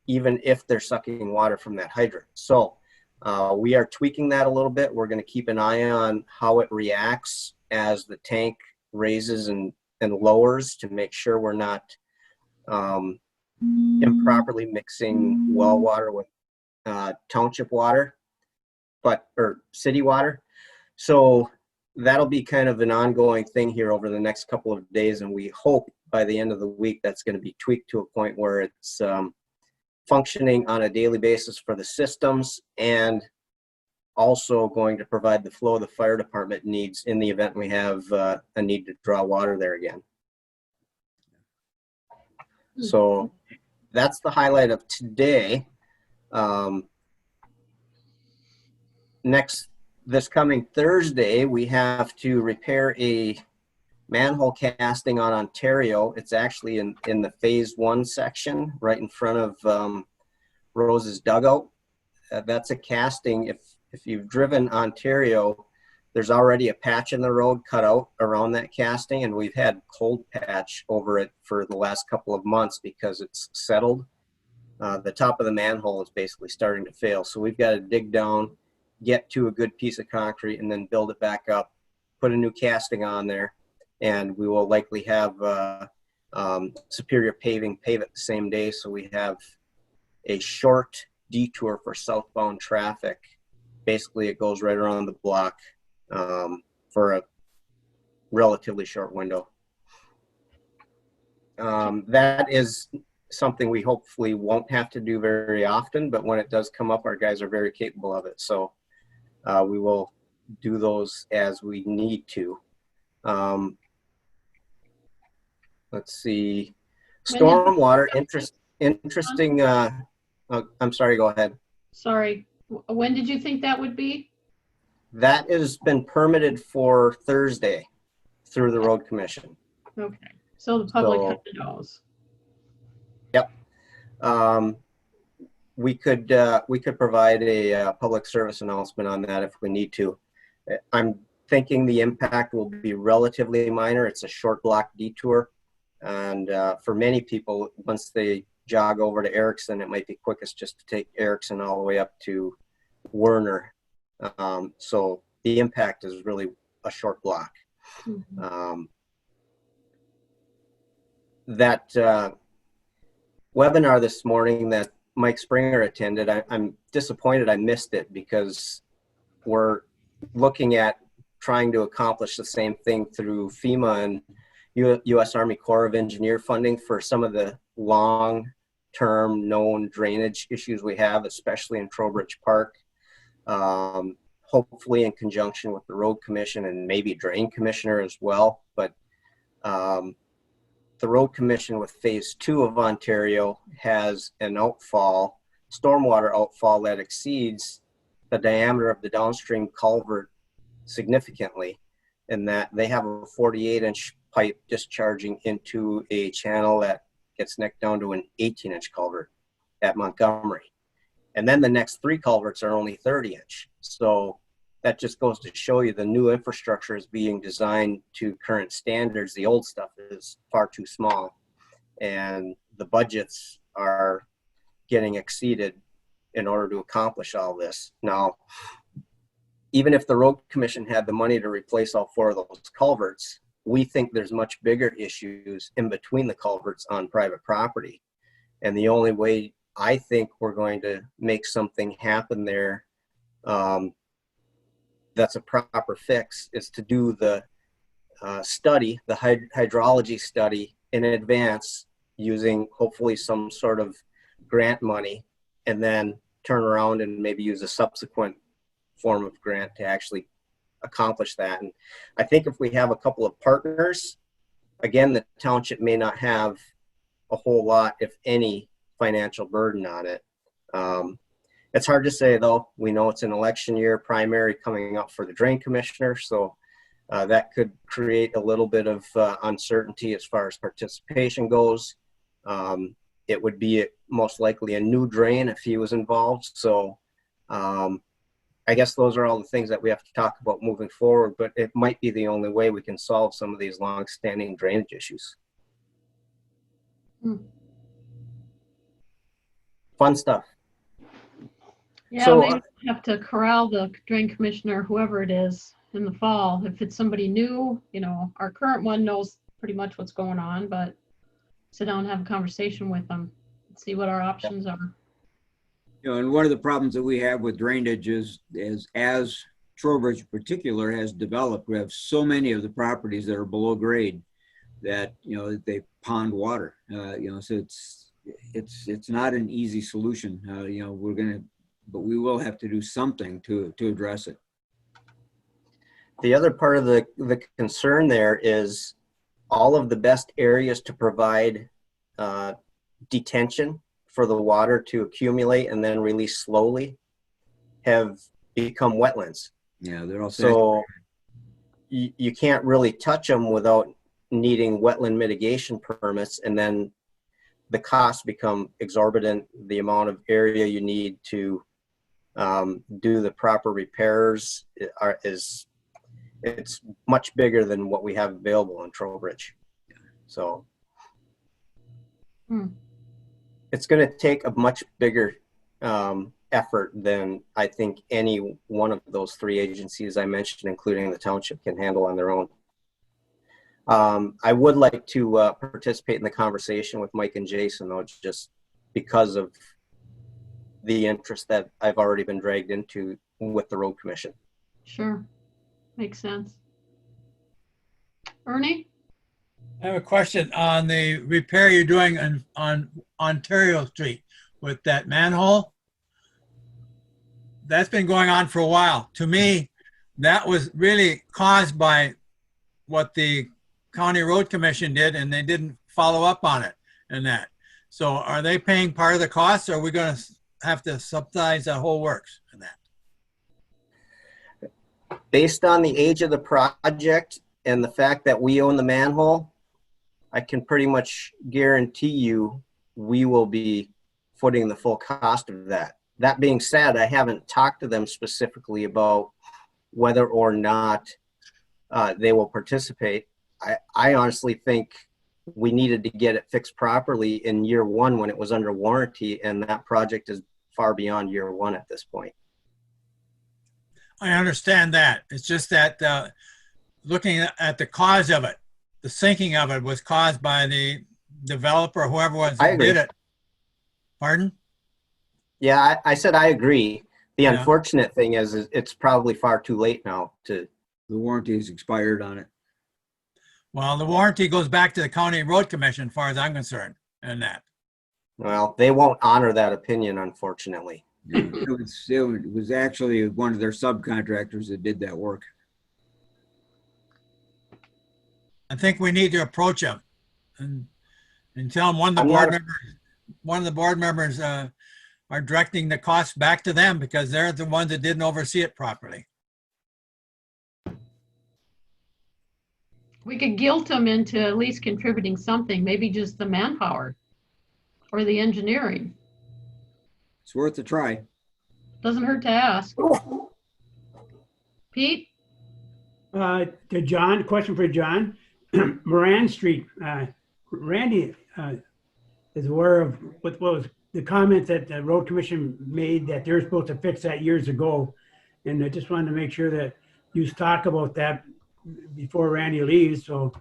H: even if they're sucking water from that hydrant. So we are tweaking that a little bit. We're going to keep an eye on how it reacts as the tank raises and lowers to make sure we're not improperly mixing well water with township water, or city water. So that'll be kind of an ongoing thing here over the next couple of days, and we hope by the end of the week that's going to be tweaked to a point where it's functioning on a daily basis for the systems, and also going to provide the flow the fire department needs in the event we have a need to draw water there again. So that's the highlight of today. This coming Thursday, we have to repair a manhole casting on Ontario. It's actually in the phase 1 section right in front of Rose's dugout. That's a casting. If you've driven Ontario, there's already a patch in the road cut out around that casting, and we've had cold patch over it for the last couple of months because it's settled. The top of the manhole is basically starting to fail. So we've got to dig down, get to a good piece of concrete, and then build it back up, put a new casting on there, and we will likely have Superior Paving pave it the same day. So we have a short detour for southbound traffic. Basically, it goes right around the block for a relatively short window. That is something we hopefully won't have to do very often, but when it does come up, our guys are very capable of it. So we will do those as we need to. Let's see. Stormwater, interesting. I'm sorry, go ahead.
A: Sorry. When did you think that would be?
H: That has been permitted for Thursday through the road commission.
A: Okay, so the public
H: So-
A: kind of knows.
H: We could provide a public service announcement on that if we need to. I'm thinking the impact will be relatively minor. It's a short block detour. And for many people, once they jog over to Erickson, it might be quickest just to take Erickson all the way up to Werner. So the impact is really a short block.
A: Mhm.
H: That webinar this morning that Mike Springer attended, I'm disappointed I missed it because we're looking at trying to accomplish the same thing through FEMA and U.S. Army Corps of Engineer funding for some of the long-term known drainage issues we have, especially in Trowbridge Park. Hopefully in conjunction with the road commission and maybe drain commissioner as well. But the road commission with phase 2 of Ontario has an outfall, stormwater outfall that exceeds the diameter of the downstream culvert significantly, in that they have a 48-inch pipe discharging into a channel that gets necked down to an 18-inch culvert at Montgomery. And then the next 3 culverts are only 30-inch. So that just goes to show you the new infrastructure is being designed to current standards. The old stuff is far too small, and the budgets are getting exceeded in order to accomplish all this. Now, even if the road commission had the money to replace all 4 of those culverts, we think there's much bigger issues in between the culverts on private property. And the only way I think we're going to make something happen there that's a proper fix is to do the study, the hydrology study in advance using hopefully some sort of grant money, and then turn around and maybe use a subsequent form of grant to actually accomplish that. And I think if we have a couple of partners, again, the township may not have a whole lot, if any, financial burden on it. It's hard to say, though. We know it's an election year, primary coming up for the drain commissioner, so that could create a little bit of uncertainty as far as participation goes. It would be most likely a new drain if he was involved. So I guess those are all the things that we have to talk about moving forward, but it might be the only way we can solve some of these long-standing drainage issues. Fun stuff.
A: Yeah,
H: So,
A: maybe we have to corral the drain commissioner, whoever it is, in the fall. If it's somebody new, you know, our current one knows pretty much what's going on, but sit down and have a conversation with them, see what our options are.
E: You know, and one of the problems that we have with drainage is as Trowbridge in particular has developed, we have so many of the properties that are below grade that, you know, they pond water. You know, so it's not an easy solution. You know, but we will have to do something to address it.
H: the other part of the concern there is all of the best areas to provide detention for the water to accumulate and then release slowly have become wetlands.
E: Yeah, they're all
H: So you can't really touch them without needing wetland mitigation permits, and then the costs become exorbitant. The amount of area you need to do the proper repairs it's much bigger than what we have available in Trowbridge. So it's going to take a much bigger effort than I think any one of those 3 agencies I mentioned, including the township, can handle on their own. I would like to participate in the conversation with Mike and Jason, though, just because of the interest that I've already been dragged into with the road commission.
A: Sure, makes sense. Ernie?
J: I have a question on the repair you're doing on Ontario Street with that manhole. That's been going on for a while. To me, that was really caused by what the County Road Commission did, and they didn't follow up on it and that. So are they paying part of the cost, or are we going to have to subsidize that whole works and that?
H: Based on the age of the project and the fact that we own the manhole, I can pretty much guarantee you we will be footing the full cost of that. That being said, I haven't talked to them specifically about whether or not they will participate. I honestly think we needed to get it fixed properly in year one when it was under warranty, and that project is far beyond year one at this point.
J: I understand that. It's just that looking at the cause of it, the sinking of it was caused by the developer, whoever was that did it. Pardon?
H: Yeah, I said I agree. The
J: Yeah.
H: unfortunate thing is it's probably far too late now to.
E: The warranty is expired on it.
J: Well, the warranty goes back to the County Road Commission, as far as I'm concerned, and that.
H: Well, they won't honor that opinion, unfortunately.
E: It was actually one of their subcontractors that did that work.
J: I think we need to approach them and tell them one of the board members are directing the costs back to them because they're the ones that didn't oversee it properly.
A: We could guilt them into at least contributing something, maybe just the manpower or the engineering.
E: It's worth a try.
A: Doesn't hurt to ask. Pete?
C: To John, question for John. Moran Street, Randy is aware of what was the comment that the road commission made that they're supposed to fix that years ago. And I just wanted to make sure that you talk about that before Randy leaves. So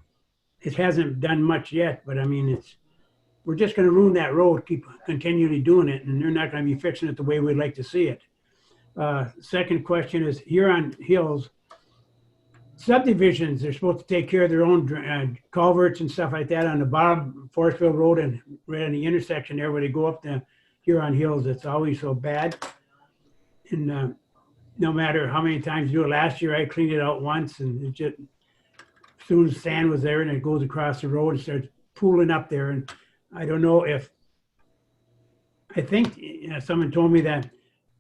C: it hasn't done much yet, but I mean, we're just going to ruin that road, keep continually doing it, and they're not going to be fixing it the way we'd like to see it. Second question is, here on Hills, subdivisions, they're supposed to take care of their own culverts and stuff like that on the bottom Forestville Road and right on the intersection there where they go up to Huron Hills. It's always so bad. And no matter how many times you do it, last year I cleaned it out once, and it just, as soon as sand was there and it goes across the road, it starts pooling up there. And I don't know if, I think someone told me that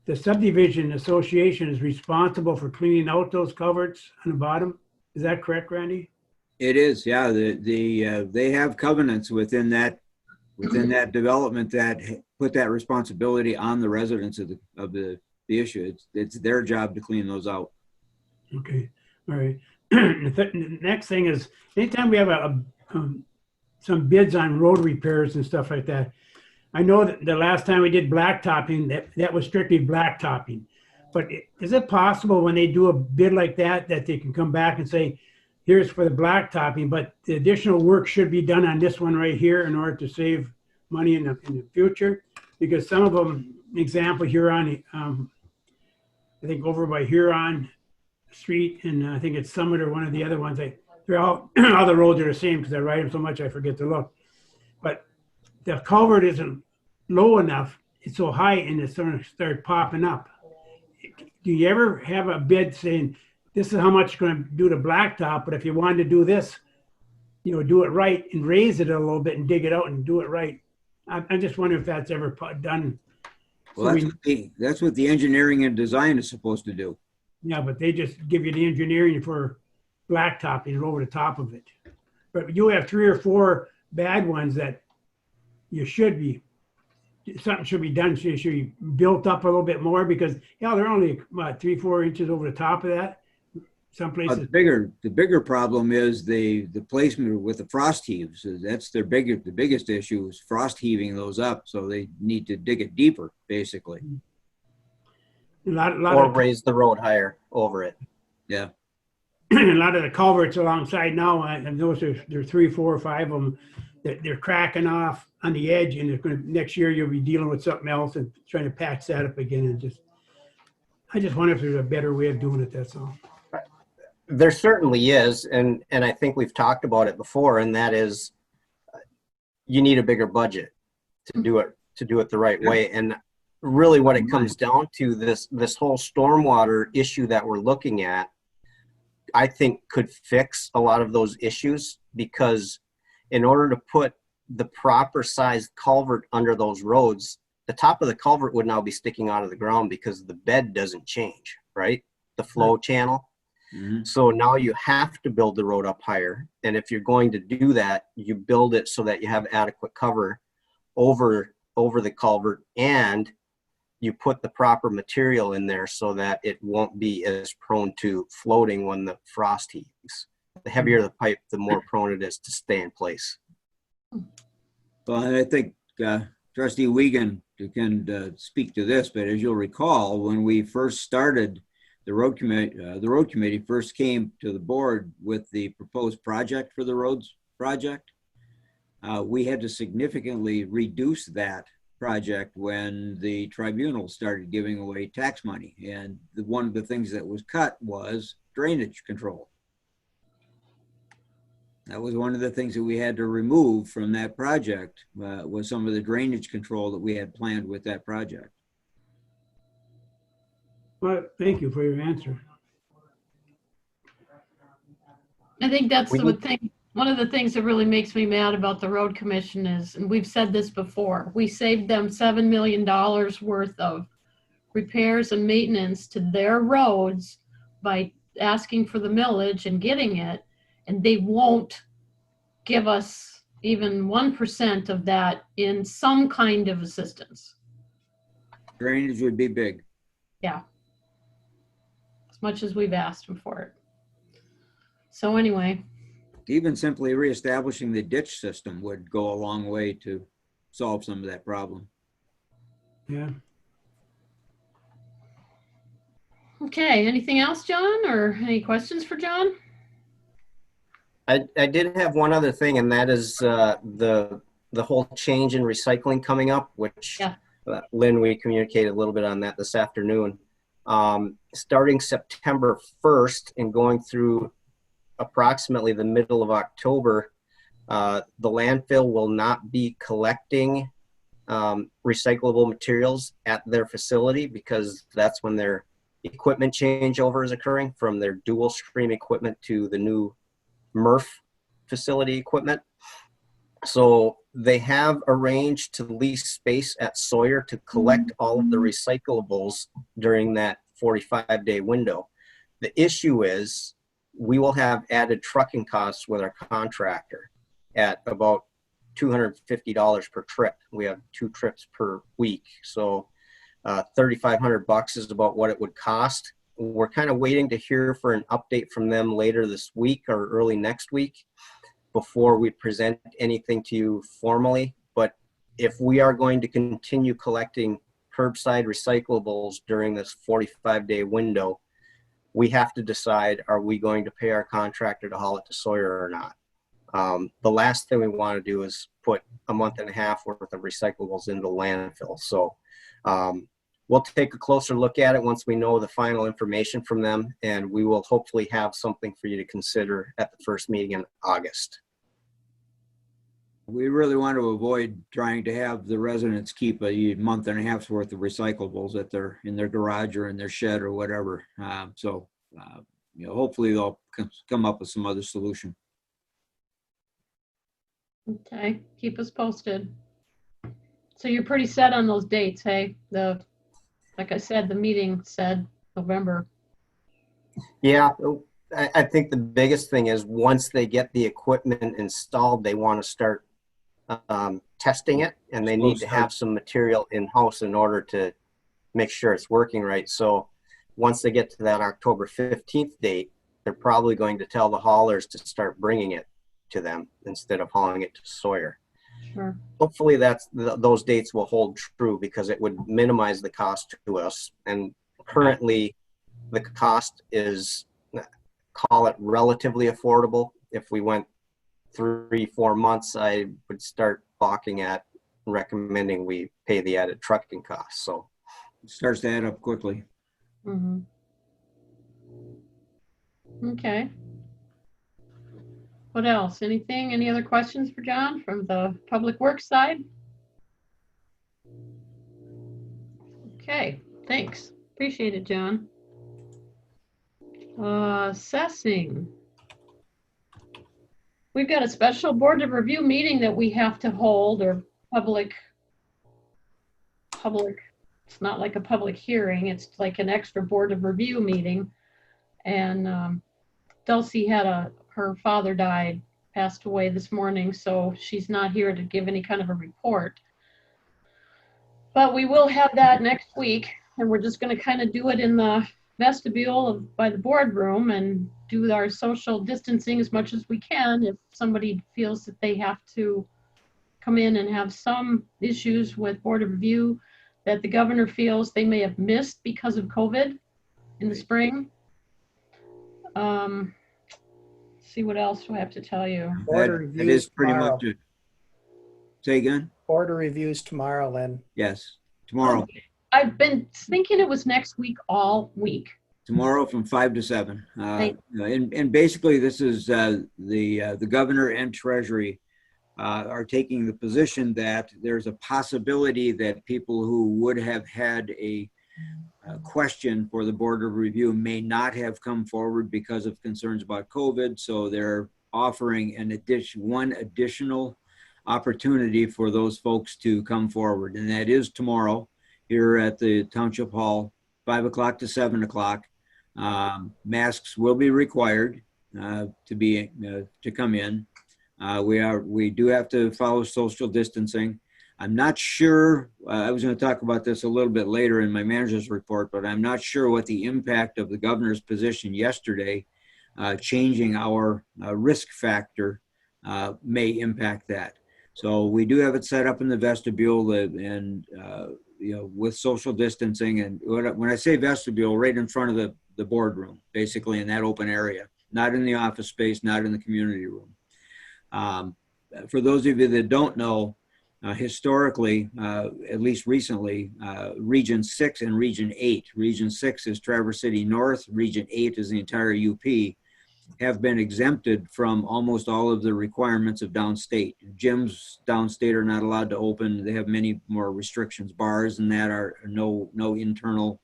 C: the subdivision association is responsible for cleaning out those culverts on the bottom. Is that correct, Randy?
E: It is, yeah. They have covenants within that development that put that responsibility on the residents of the issue. It's their job to clean those out.
C: Okay, all right. The next thing is, anytime we have some bids on road repairs and stuff like that, I know that the last time we did blacktopping, that was strictly blacktopping. But is it possible when they do a bid like that they can come back and say, here's for the blacktopping, but the additional work should be done on this one right here in order to save money in the future? Because some of them, example, Huron, I think over by Huron Street, and I think it's Summit or one of the other ones, they're all the roads are the same because I ride them so much I forget to look. But the culvert isn't low enough, it's so high, and it's going to start popping up. Do you ever have a bid saying, this is how much you're going to do the blacktop, but if you wanted to do this, do it right and raise it a little bit and dig it out and do it right? I just wonder if that's ever done.
E: Well, that's what the engineering and design is supposed to do.
C: Yeah, but they just give you the engineering for blacktopping over the top of it. But you have 3 or 4 bad ones that something should be done. Should be built up a little bit more because they're only 3-4 inches over the top of that. Some places.
E: The bigger problem is the placement with the frost heaves. That's the biggest issue is frost heaving those up. So they need to dig it deeper, basically.
H: Or raise the road higher over it.
E: Yeah.
C: A lot of the culverts alongside now, I noticed there are 3, 4, or 5 of them that they're cracking off on the edge, and next year you'll be dealing with something else and trying to patch that up again. And I just wonder if there's a better way of doing it. That's all.
H: There certainly is, and I think we've talked about it before, and that is, you need a bigger budget to do it the right way. And really, what it comes down to, this whole stormwater issue that we're looking at, I think could fix a lot of those issues, because in order to put the proper sized culvert under those roads, the top of the culvert would now be sticking out of the ground because the bed doesn't change, right? The flow channel.
E: Mhm.
H: So now you have to build the road up higher. And if you're going to do that, you build it so that you have adequate cover over the culvert, and you put the proper material in there so that it won't be as prone to floating when the frost heaves. The heavier the pipe, the more prone it is to stay in place.
E: Well, and I think Trustee Wiegand can speak to this, but as you'll recall, when we first started, the road committee first came to the board with the proposed project for the roads project. We had to significantly reduce that project when the tribunal started giving away tax money. And one of the things that was cut was drainage control. That was one of the things that we had to remove from that project, was some of the drainage control that we had planned with that project.
C: Well, thank you for your answer.
A: I think that's the thing. One of the things that really makes me mad about the road commission is, and we've said this before, we saved them $7 million worth of repairs and maintenance to their roads by asking for the millage and getting it, and they won't give us even 1% of that in some kind of assistance.
E: Drainage would be big.
A: Yeah. As much as we've asked them for it. So anyway.
E: Even simply reestablishing the ditch system would go a long way to solve some of that problem.
C: Yeah.
A: Okay, anything else, John, or any questions for John?
H: I did have one other thing, and that is the whole change in recycling coming up, which Lynn, we communicated a little bit on that this afternoon. Starting September 1st and going through approximately the middle of October, the landfill will not be collecting recyclable materials at their facility, because that's when their equipment changeover is occurring from their dual stream equipment to the new MRF facility equipment. So they have arranged to lease space at Sawyer to collect all of the recyclables during that 45-day window. The issue is we will have added trucking costs with our contractor at about $250 per trip. We have 2 trips per week. So $3,500 is about what it would cost. We're kind of waiting to hear for an update from them later this week or early next week before we present anything to you formally. But if we are going to continue collecting curbside recyclables during this 45-day window, we have to decide, are we going to pay our contractor to haul it to Sawyer or not? The last thing we want to do is put a month and a half worth of recyclables into the landfill. So we'll take a closer look at it once we know the final information from them, and we will hopefully have something for you to consider at the first meeting in August.
E: We really want to avoid trying to have the residents keep a month and a half's worth of recyclables in their garage or in their shed or whatever. Hopefully they'll come up with some other solution.
A: Okay, keep us posted. So you're pretty set on those dates, hey? Like I said, the meeting said November.
H: Yeah, I think the biggest thing is once they get the equipment installed, they want to start testing it, and they need to have some material in-house in order to make sure it's working right. So once they get to that October 15th date, they're probably going to tell the haulers to start bringing it to them instead of hauling it to Sawyer.
A: Sure.
H: Hopefully those dates will hold true, because it would minimize the cost to us. And currently the cost is, call it relatively affordable. If we went 3-4 months, I would start balking at recommending we pay the added trucking costs. So
E: it starts to add up quickly.
A: Mm-hmm. Okay. What else? Anything? Any other questions for John from the Public Works side? Okay, thanks. Appreciate it, John. Assessing. We've got a special board of review meeting that we have to hold, or public, it's not like a public hearing, it's like an extra board of review meeting. And Dulcie had her father died, passed away this morning, so she's not here to give any kind of a report. But we will have that next week, and we're just going to kind of do it in the vestibule by the boardroom and do our social distancing as much as we can. If somebody feels that they have to come in and have some issues with Board of Review that the governor feels they may have missed because of COVID in the spring. See what else do I have to tell you.
B: Board
E: That
B: reviews
E: is pretty
B: tomorrow.
E: much it. Say again?
B: Board of reviews tomorrow, Lynn.
E: Yes, tomorrow.
A: I've been thinking it was next week all week.
E: Tomorrow from 5 to 7.
A: Thank
E: And basically, this is the governor and Treasury are taking the position that there's a possibility that people who would have had a question for the Board of Review may not have come forward because of concerns about COVID. So they're offering one additional opportunity for those folks to come forward. And that is tomorrow here at the Township Hall, 5 o'clock to 7 o'clock. Masks will be required to come in. We do have to follow social distancing. I'm not sure, I was going to talk about this a little bit later in my manager's report, but I'm not sure what the impact of the governor's position yesterday, changing our risk factor, may impact that. So we do have it set up in the vestibule and with social distancing. And when I say vestibule, right in front of the boardroom, basically in that open area, not in the office space, not in the community room. For those of you that don't know, historically, at least recently, Region 6 and Region 8, Region 6 is Traverse City North, Region 8 is the entire UP, have been exempted from almost all of the requirements of downstate. Gyms downstate are not allowed to open. They have many more restrictions. Bars and that are no internal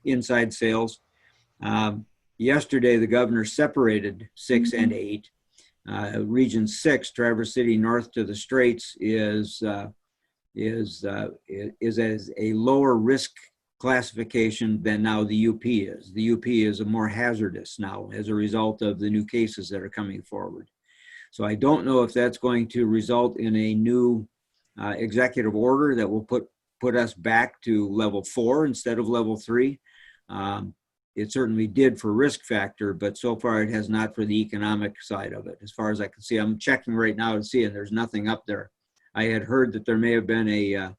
E: inside sales. Yesterday, the governor separated 6 and 8. Region 6, Traverse City North to the Straits, is as a lower risk classification than now the UP is. The UP is a more hazardous now as a result of the new cases that are coming forward. So I don't know if that's going to result in a new executive order that will put us back to level 4 instead of level 3. It certainly did for risk factor, but so far it has not for the economic side of it. As far as I can see, I'm checking right now to see, and there's nothing up there. I had heard that there may have been a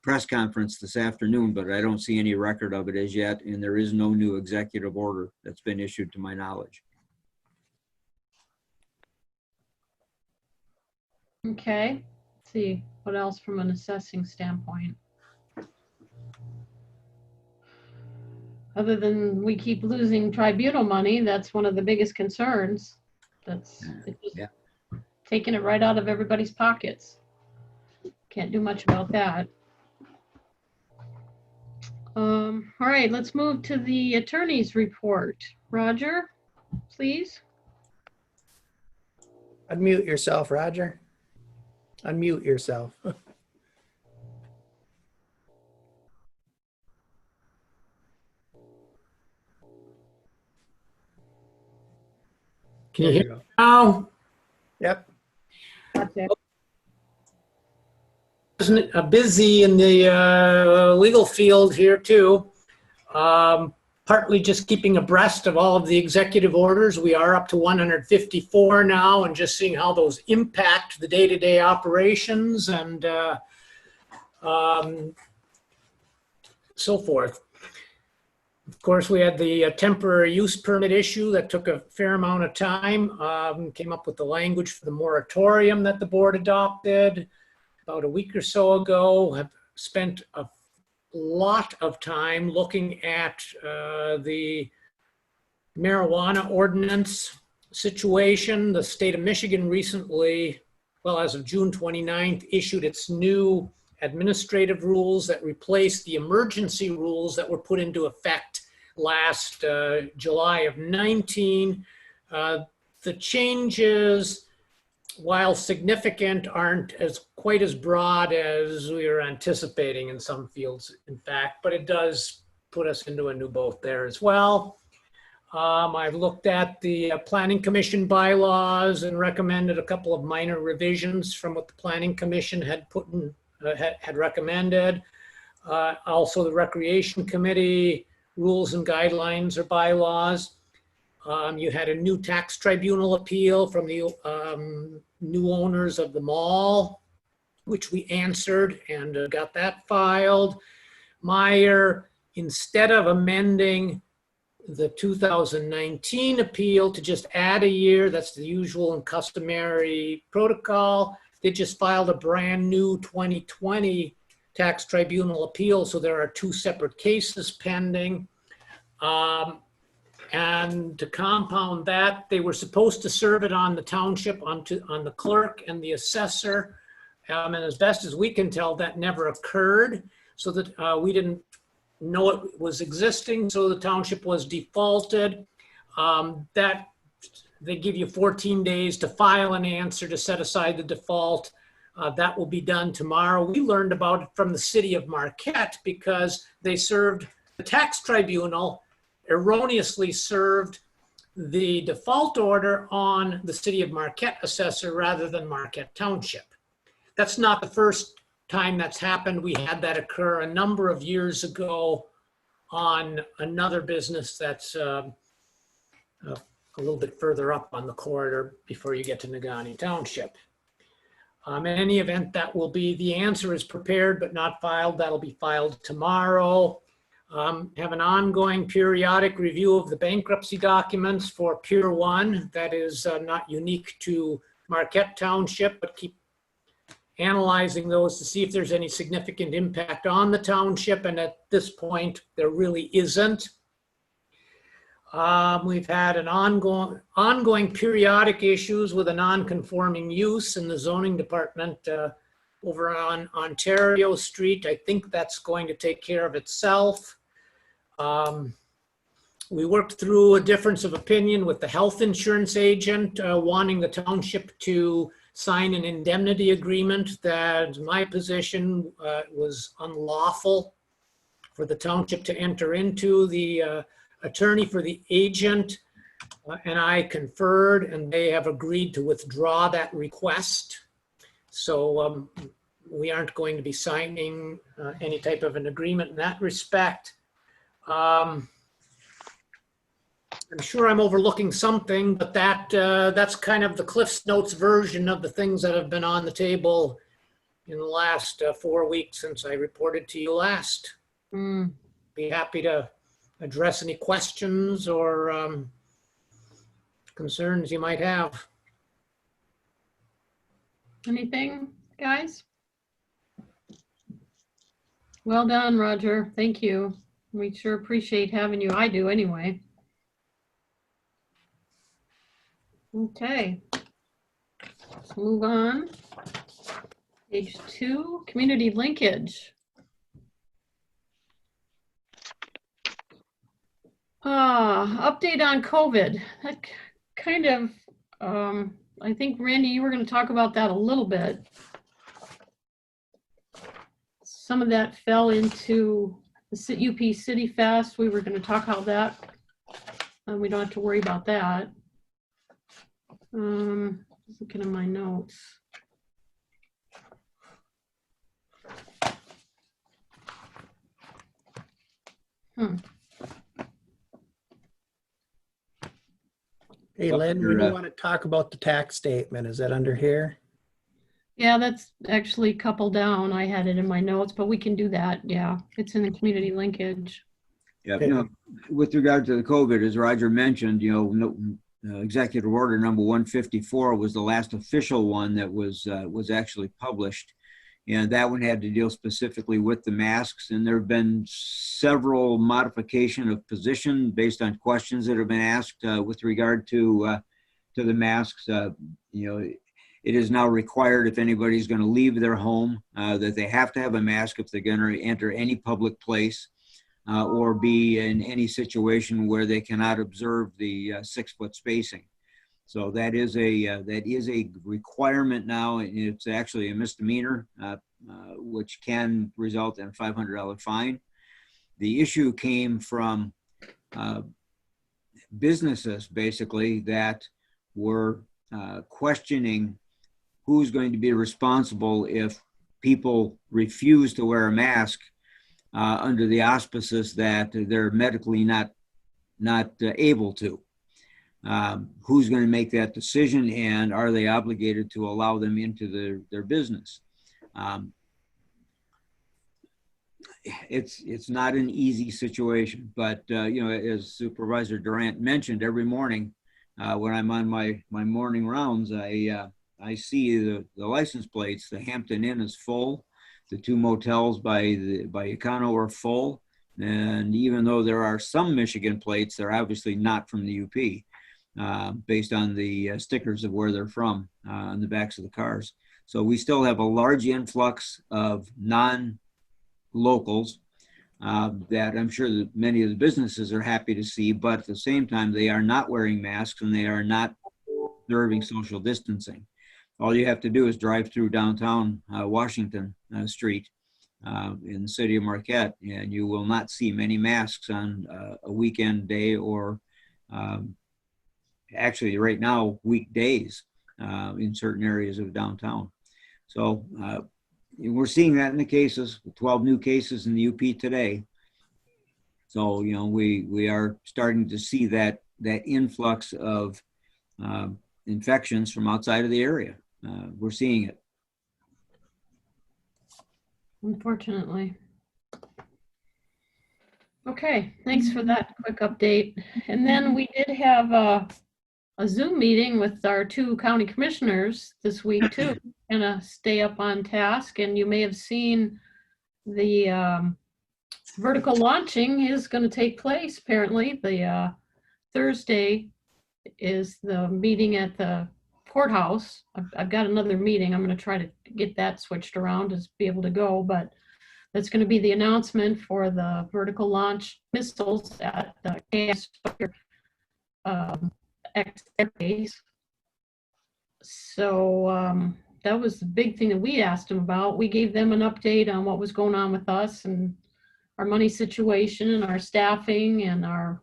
E: press conference this afternoon, but I don't see any record of it as yet, and there is no new executive order that's been issued to my knowledge.
A: Okay, let's see what else from an assessing standpoint. Other than we keep losing tribunal money, that's one of the biggest concerns. It's just taking it right out of everybody's pockets. Can't do much about that. All right, let's move to the attorney's report. Roger, please.
B: Unmute yourself, Roger. Unmute yourself.
K: Can you hear
B: go.
K: me now?
B: Yep.
A: Okay.
K: Busy in the legal field here too. Partly just keeping abreast of all of the executive orders. We are up to 154 now, and just seeing how those impact the day-to-day operations and so forth. Of course, we had the temporary use permit issue that took a fair amount of time. Came up with the language for the moratorium that the board adopted about a week or so ago. Have spent a lot of time looking at the marijuana ordinance situation. The state of Michigan recently, well, as of June 29th, issued its new administrative rules that replaced the emergency rules that were put into effect last July of 19. The changes, while significant, aren't quite as broad as we were anticipating in some fields, in fact, but it does put us into a new boat there as well. I've looked at the Planning Commission bylaws and recommended a couple of minor revisions from what the Planning Commission had had recommended. Also, the Recreation Committee rules and guidelines or bylaws. You had a new tax tribunal appeal from the new owners of the mall, which we answered and got that filed. Meyer, instead of amending the 2019 appeal to just add a year, that's the usual and customary protocol, they just filed a brand new 2020 tax tribunal appeal. So there are two separate cases pending. And to compound that, they were supposed to serve it on the township, on the clerk and the assessor. And as best as we can tell, that never occurred, so that we didn't know it was existing, so the township was defaulted. That they give you 14 days to file an answer to set aside the default. That will be done tomorrow. We learned about it from the city of Marquette because they served the tax tribunal, erroneously served the default order on the city of Marquette assessor rather than Marquette Township. That's not the first time that's happened. We had that occur a number of years ago on another business that's a little bit further up on the corridor before you get to Negaunee Township. In any event, that will be, the answer is prepared but not filed. That'll be filed tomorrow. Have an ongoing periodic review of the bankruptcy documents for Pier 1. That is not unique to Marquette Township, but keep analyzing those to see if there's any significant impact on the township, and at this point there really isn't. We've had an ongoing periodic issues with a non-conforming use in the zoning department over on Ontario Street. I think that's going to take care of itself. We worked through a difference of opinion with the health insurance agent wanting the township to sign an indemnity agreement. That my position was unlawful for the township to enter into. The attorney for the agent and I conferred, and they have agreed to withdraw that request. So we aren't going to be signing any type of an agreement in that respect. I'm sure I'm overlooking something, but that's kind of the Cliff's Notes version of the things that have been on the table in the last 4 weeks since I reported to you last. Be happy to address any questions or concerns you might have.
A: Anything, guys? Well done, Roger. Thank you. We sure appreciate having you. I do anyway. Okay, let's move on. Page 2, community linkage. Update on COVID. That kind of, I think, Randy, you were going to talk about that a little bit. Some of that fell into the UP City Fest. We were going to talk about that. We don't have to worry about that. Looking at my notes.
B: Hey, Lynn, we do want to talk about the tax statement. Is that under here?
A: Yeah, that's actually a couple down. I had it in my notes, but we can do that. Yeah, it's in the community linkage.
E: Yeah, you know, with regard to the COVID, as Roger mentioned, you know, Executive Order number 154 was the last official one that was actually published. And that one had to deal specifically with the masks. And there have been several modification of position based on questions that have been asked with regard to the masks. You know, it is now required if anybody's going to leave their home that they have to have a mask if they're going to enter any public place or be in any situation where they cannot observe the 6-foot spacing. So that is a requirement now. It's actually a misdemeanor, which can result in a $500 fine. The issue came from businesses basically that were questioning who's going to be responsible if people refuse to wear a mask under the auspices that they're medically not able to. Who's going to make that decision, and are they obligated to allow them into their business? It's not an easy situation, but you know, as Supervisor Durant mentioned, every morning when I'm on my morning rounds, I see the license plates. The Hampton Inn is full. The two motels by Econo are full. And even though there are some Michigan plates, they're obviously not from the UP, based on the stickers of where they're from on the backs of the cars. So we still have a large influx of non-locals that I'm sure that many of the businesses are happy to see, but at the same time, they are not wearing masks and they are not observing social distancing. All you have to do is drive through downtown Washington Street in the city of Marquette, and you will not see many masks on a weekend day, or actually right now weekdays in certain areas of downtown. So we're seeing that in the cases, 12 new cases in the UP today. So, you know, we are starting to see that influx of infections from outside of the area. We're seeing it.
A: Unfortunately. Okay, thanks for that quick update. And then we did have a Zoom meeting with our two county commissioners this week too, kind of stay up on task. And you may have seen the vertical launching is going to take place. Apparently, the Thursday is the meeting at the courthouse. I've got another meeting. I'm going to try to get that switched around to be able to go, but that's going to be the announcement for the vertical launch missiles at the KS airbase. So that was the big thing that we asked them about. We gave them an update on what was going on with us and our money situation and our staffing and our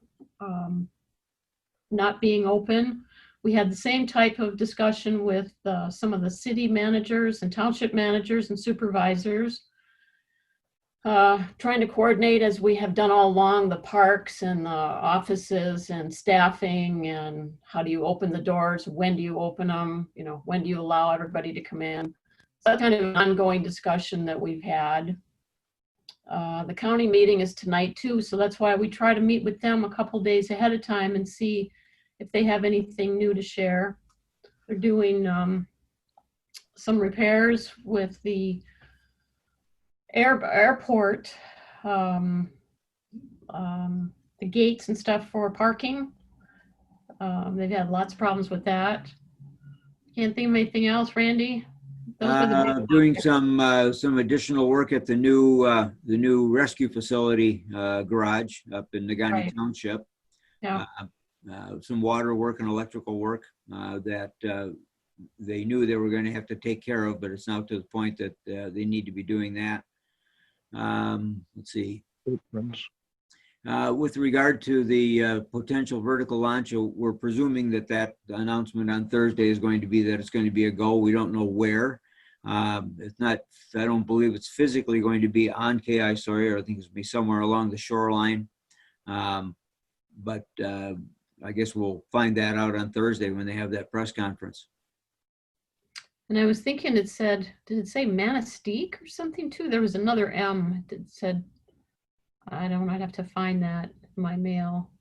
A: not being open. We had the same type of discussion with some of the city managers and township managers and supervisors, trying to coordinate, as we have done all along, the parks and the offices and staffing, and how do you open the doors, when do you open them, you know, when do you allow everybody to come in. So that's kind of an ongoing discussion that we've had. The county meeting is tonight too, so that's why we try to meet with them a couple days ahead of time and see if they have anything new to share. They're doing some repairs with the airport, the gates and stuff for parking. They've had lots of problems with that. Can't think of anything else, Randy?
E: Doing some additional work at the new rescue facility garage up in Marquette Township.
A: Yeah.
E: Some water work and electrical work that they knew they were going to have to take care of, but it's now to the point that they need to be doing that. Let's see. With regard to the potential vertical launch, we're presuming that announcement on Thursday is going to be that it's going to be a go. We don't know where. It's not, I don't believe it's physically going to be on KI Sawyer. I think it's going to be somewhere along the shoreline. But I guess we'll find that out on Thursday when they have that press conference.
A: And I was thinking it said, did it say Manistee or something too? There was another M that said, I'd have to find that in my mail.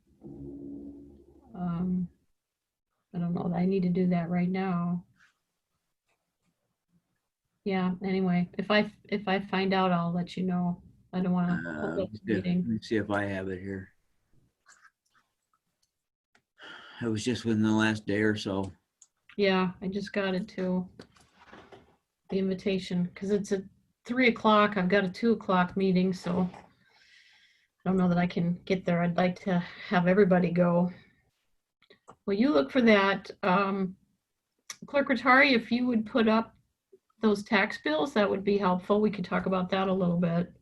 A: I don't know that I need to do that right now. Yeah, anyway, if I find out, I'll let you know. I don't want to hold up the meeting.
E: Let me see if I have it here. It was just within the last day or so.
A: Yeah, I just got it too. The invitation, because it's at 3 o'clock. I've got a 2 o'clock meeting, so I don't know that I can get there. I'd like to have everybody go. Well, you look for that. Clerk Rattari, if you would put up those tax bills, that would be helpful. We could talk about that a little bit.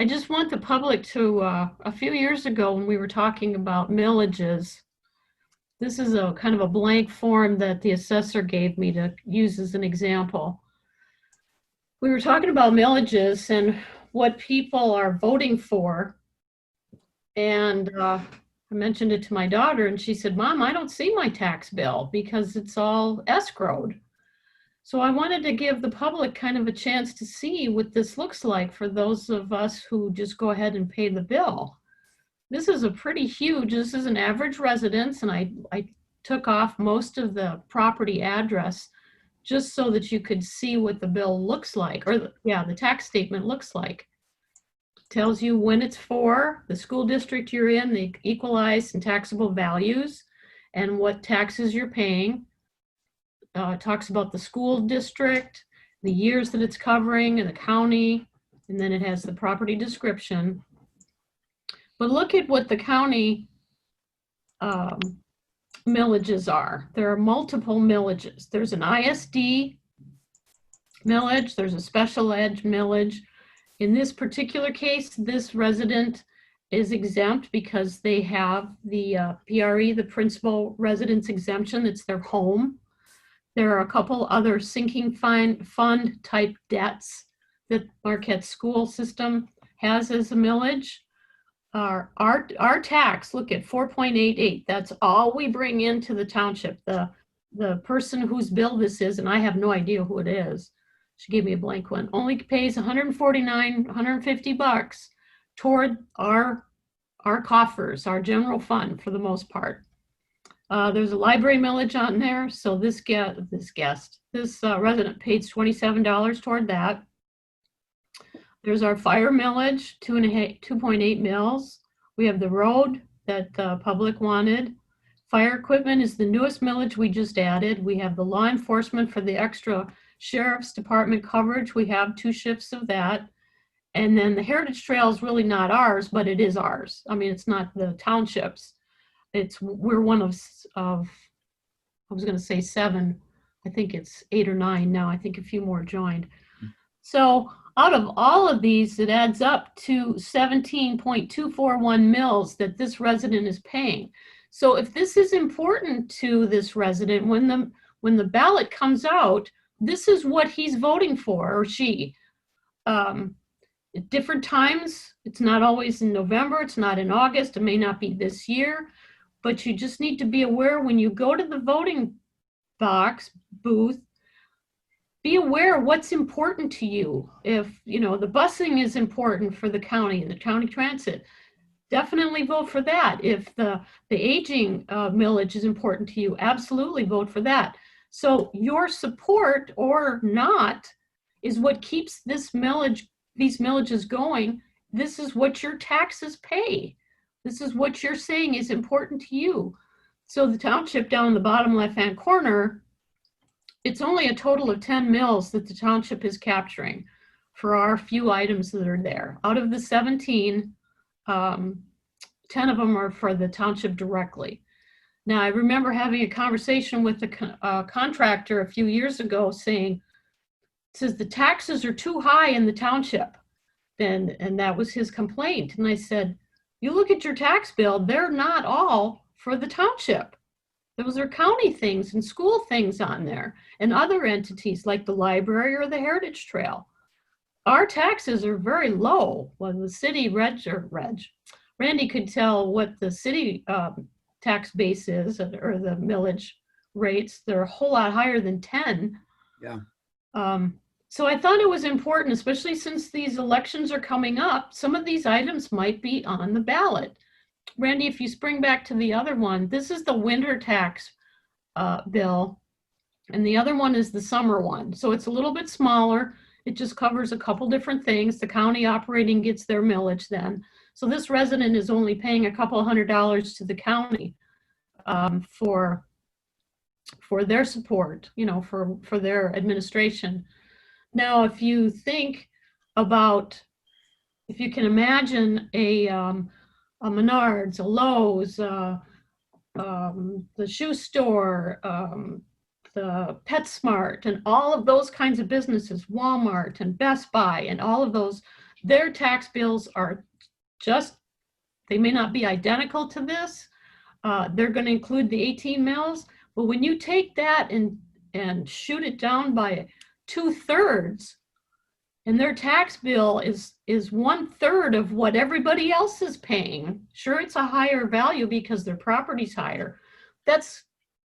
A: I just want the public to, a few years ago when we were talking about millages, this is a kind of a blank form that the assessor gave me to use as an example. We were talking about millages and what people are voting for. And I mentioned it to my daughter and she said, Mom, I don't see my tax bill because it's all escrowed. So I wanted to give the public kind of a chance to see what this looks like for those of us who just go ahead and pay the bill. This is a pretty huge, this is an average residence, and I took off most of the property address just so that you could see what the bill looks like, or the tax statement looks like. Tells you when it's for, the school district you're in, the equalized and taxable values, and what taxes you're paying. Talks about the school district, the years that it's covering, and the county, and then it has the property description. But look at what the county millages are. There are multiple millages. There's an ISD millage, there's a special ed millage. In this particular case, this resident is exempt because they have the PRE, the principal residence exemption. It's their home. There are a couple other sinking fund type debts that Marquette school system has as a millage. Our tax, look at 4.88. That's all we bring into the township. The person whose bill this is, and I have no idea who it is, she gave me a blank one, only pays $150 toward our coffers, our general fund for the most part. There's a library millage on there, so this resident paid $27 toward that. There's our fire millage, 2.8 mils. We have the road that the public wanted. Fire equipment is the newest millage we just added. We have the law enforcement for the extra sheriff's department coverage. We have 2 shifts of that. And then the Heritage Trail is really not ours, but it is ours. I mean, it's not the township's. We're one of I was going to say 7. I think it's 8 or 9 now. I think a few more joined. So out of all of these, it adds up to 17.241 mils that this resident is paying. So if this is important to this resident, when the ballot comes out, this is what he's voting for, or she. At different times, it's not always in November, it's not in August, it may not be this year, but you just need to be aware when you go to the voting box booth, be aware of what's important to you. If, the busing is important for the county and the county transit, definitely vote for that. If the aging millage is important to you, absolutely vote for that. So your support or not is what keeps these millages going. This is what your taxes pay. This is what you're saying is important to you. So the township down in the bottom left-hand corner, it's only a total of 10 mils that the township is capturing for our few items that are there. Out of the 17, 10 of them are for the township directly. Now, I remember having a conversation with the contractor a few years ago saying, says the taxes are too high in the township. And that was his complaint. And I said, you look at your tax bill, they're not all for the township. Those are county things and school things on there and other entities like the library or the Heritage Trail. Our taxes are very low. When the city Randy could tell what the city tax base is, or the millage rates. They're a whole lot higher than 10.
E: Yeah.
A: So I thought it was important, especially since these elections are coming up, some of these items might be on the ballot. Randy, if you spring back to the other one, this is the winter tax bill, and the other one is the summer one. So it's a little bit smaller. It just covers a couple different things. The county operating gets their millage then. So this resident is only paying a couple $100 to the county for their support, for their administration. Now, if you think about, if you can imagine a Menards, a Lowe's, the shoe store, the PetSmart, and all of those kinds of businesses, Walmart and Best Buy, and all of those their tax bills are just, they may not be identical to this. They're going to include the 18 mills, but when you take that and shoot it down by 2/3, and their tax bill is 1/3 of what everybody else is paying. Sure, it's a higher value because their property's higher. That's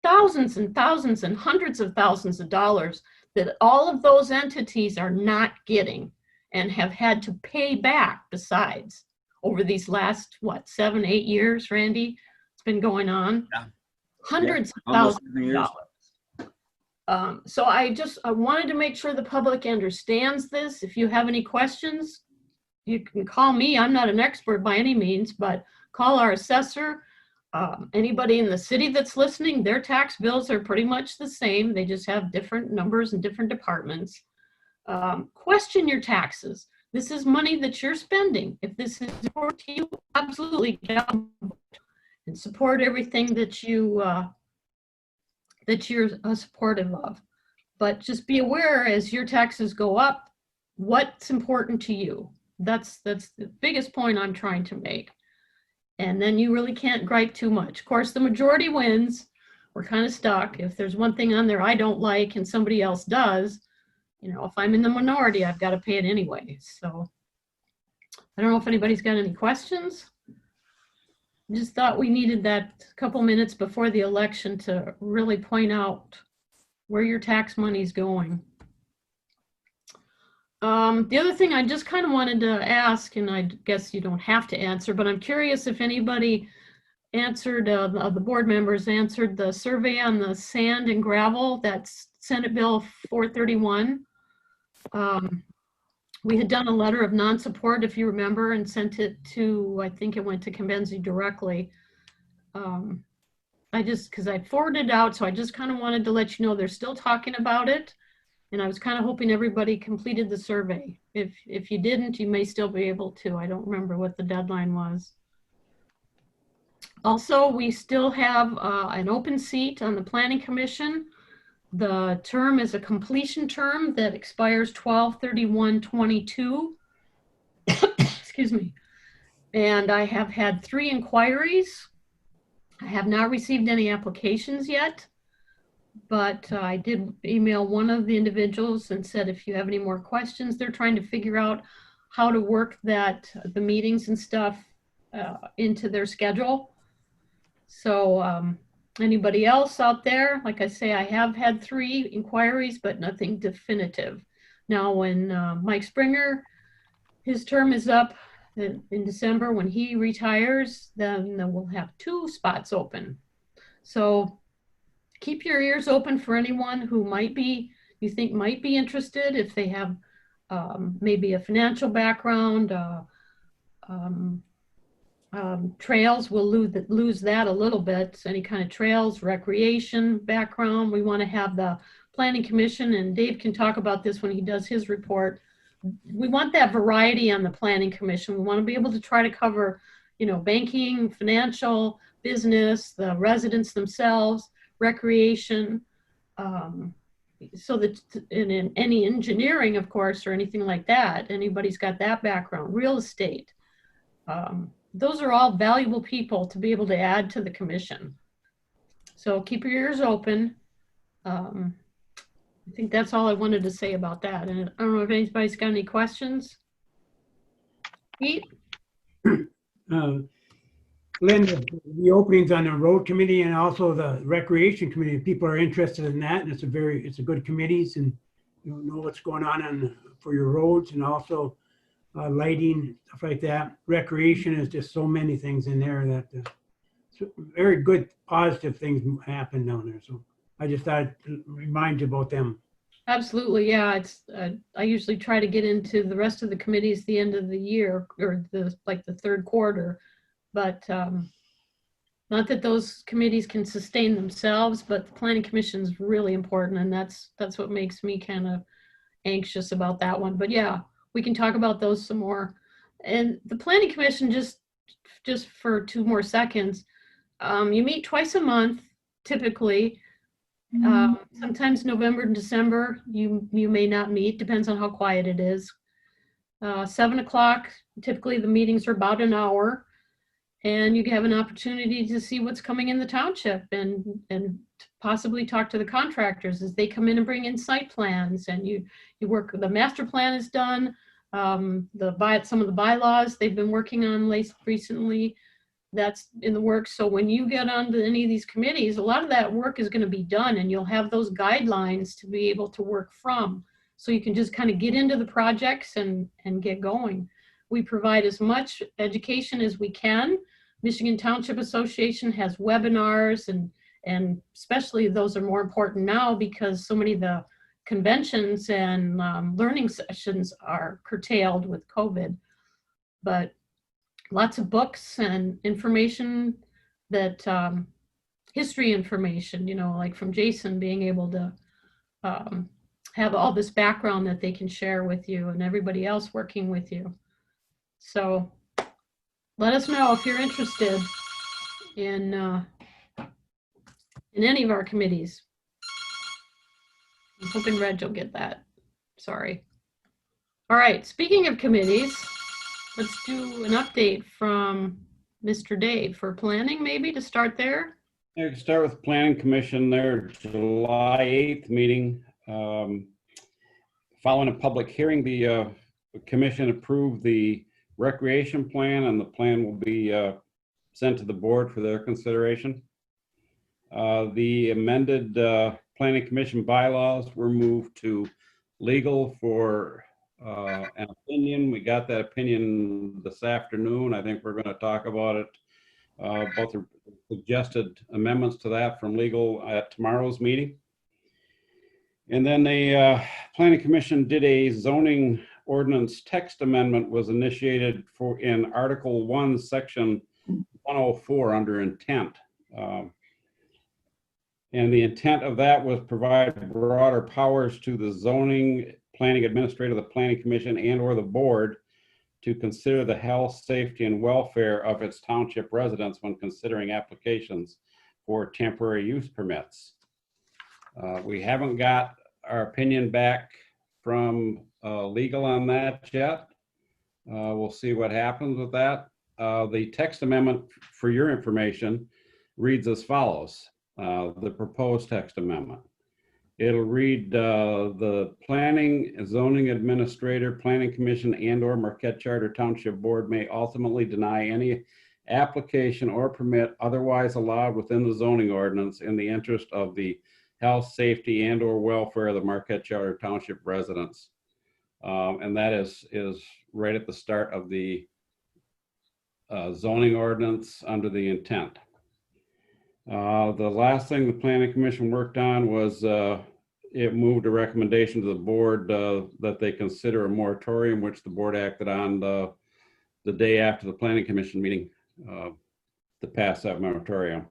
A: thousands and thousands and hundreds of thousands of dollars that all of those entities are not getting and have had to pay back besides over these last, what, 7, 8 years, Randy? It's been going on.
E: Yeah.
A: Hundreds of
E: Almost
A: thousands
E: 7
A: of
E: years.
A: dollars. So I wanted to make sure the public understands this. If you have any questions, you can call me. I'm not an expert by any means, but call our assessor. Anybody in the city that's listening, their tax bills are pretty much the same. They just have different numbers in different departments. Question your taxes. This is money that you're spending. If this is important to you, absolutely get on board and support everything that you're supportive of. But just be aware as your taxes go up, what's important to you. That's the biggest point I'm trying to make. And then you really can't gripe too much. Of course, the majority wins. We're kind of stuck. If there's one thing on there I don't like and somebody else does, you know, if I'm in the minority, I've got to pay it anyway. So I don't know if anybody's got any questions. Just thought we needed that couple minutes before the election to really point out where your tax money's going. The other thing I just kind of wanted to ask, and I guess you don't have to answer, but I'm curious if anybody answered, the board members answered the survey on the sand and gravel, that's Senate Bill 431. We had done a letter of non-support, if you remember, and sent it to, I think it went to Combenzi directly. Because I forwarded it out, so I just kind of wanted to let you know they're still talking about it. And I was kind of hoping everybody completed the survey. If you didn't, you may still be able to. I don't remember what the deadline was. Also, we still have an open seat on the Planning Commission. The term is a completion term that expires 12/31/22. Excuse me. And I have had 3 inquiries. I have not received any applications yet, but I did email one of the individuals and said, if you have any more questions, they're trying to figure out how to work the meetings and stuff into their schedule. So anybody else out there, like I say, I have had 3 inquiries, but nothing definitive. Now, when Mike Springer, his term is up in December, when he retires, then we'll have 2 spots open. So keep your ears open for anyone who you think might be interested, if they have maybe a financial background. Trails will lose that a little bit. Any kind of trails, recreation background. We want to have the Planning Commission, and Dave can talk about this when he does his report. We want that variety on the Planning Commission. We want to be able to try to cover, you know, banking, financial, business, the residents themselves, recreation, so that in any engineering, of course, or anything like that, anybody's got that background, real estate. Those are all valuable people to be able to add to the commission. So keep your ears open. I think that's all I wanted to say about that. And I don't know if anybody's got any questions. Pete?
C: Linda, the openings on the road committee and also the recreation committee, people are interested in that, and it's a good committees, and you know what's going on for your roads, and also lighting, stuff like that. Recreation is just so many things in there that very good positive things happen down there. So I just thought I'd remind you about them.
A: Absolutely, yeah. It's I usually try to get into the rest of the committees the end of the year, or the 3rd quarter. But not that those committees can sustain themselves, but the Planning Commission is really important, and that's what makes me kind of anxious about that one. But yeah, we can talk about those some more. And the Planning Commission, just for 2 more seconds, you meet twice a month, typically. Sometimes November and December, you may not meet, depends on how quiet it is. 7 o'clock, typically the meetings are about an hour. And you have an opportunity to see what's coming in the township and possibly talk to the contractors as they come in and bring in site plans. And you work, the master plan is done. Some of the bylaws they've been working on recently, that's in the works. So when you get onto any of these committees, a lot of that work is going to be done, and you'll have those guidelines to be able to work from. So you can just kind of get into the projects and get going. We provide as much education as we can. Michigan Township Association has webinars, and especially those are more important now because so many of the conventions and learning sessions are curtailed with COVID. But lots of books and information that, history information, like from Jason being able to have all this background that they can share with you and everybody else working with you. So let us know if you're interested in any of our committees. I'm hoping Reg will get that. Sorry. All right, speaking of committees, let's do an update from Mr. Dave for planning, maybe to start there.
L: I can start with Planning Commission, their July 8th meeting. Following a public hearing, the commission approved the recreation plan, and the plan will be sent to the board for their consideration. The amended Planning Commission bylaws were moved to legal for an opinion. We got that opinion this afternoon. I think we're going to talk about it, both the suggested amendments to that from legal at tomorrow's meeting. And then the Planning Commission did a zoning ordinance text amendment, was initiated in Article 1, Section 104 under intent. And the intent of that was provide broader powers to the zoning planning administrator, the Planning Commission, and or the board to consider the health, safety, and welfare of its township residents when considering applications for temporary use permits. We haven't got our opinion back from legal on that yet. We'll see what happens with that. The text amendment, for your information, reads as follows. The proposed text amendment. It'll read the planning, zoning administrator, planning commission, and or Marquette Charter Township Board may ultimately deny any application or permit otherwise allowed within the zoning ordinance in the interest of the health, safety, and or welfare of the Marquette Charter Township residents. And that is right at the start of the zoning ordinance under the intent. The last thing the Planning Commission worked on was it moved a recommendation to the board that they consider a moratorium, which the board acted on the day after the Planning Commission meeting to pass that moratorium.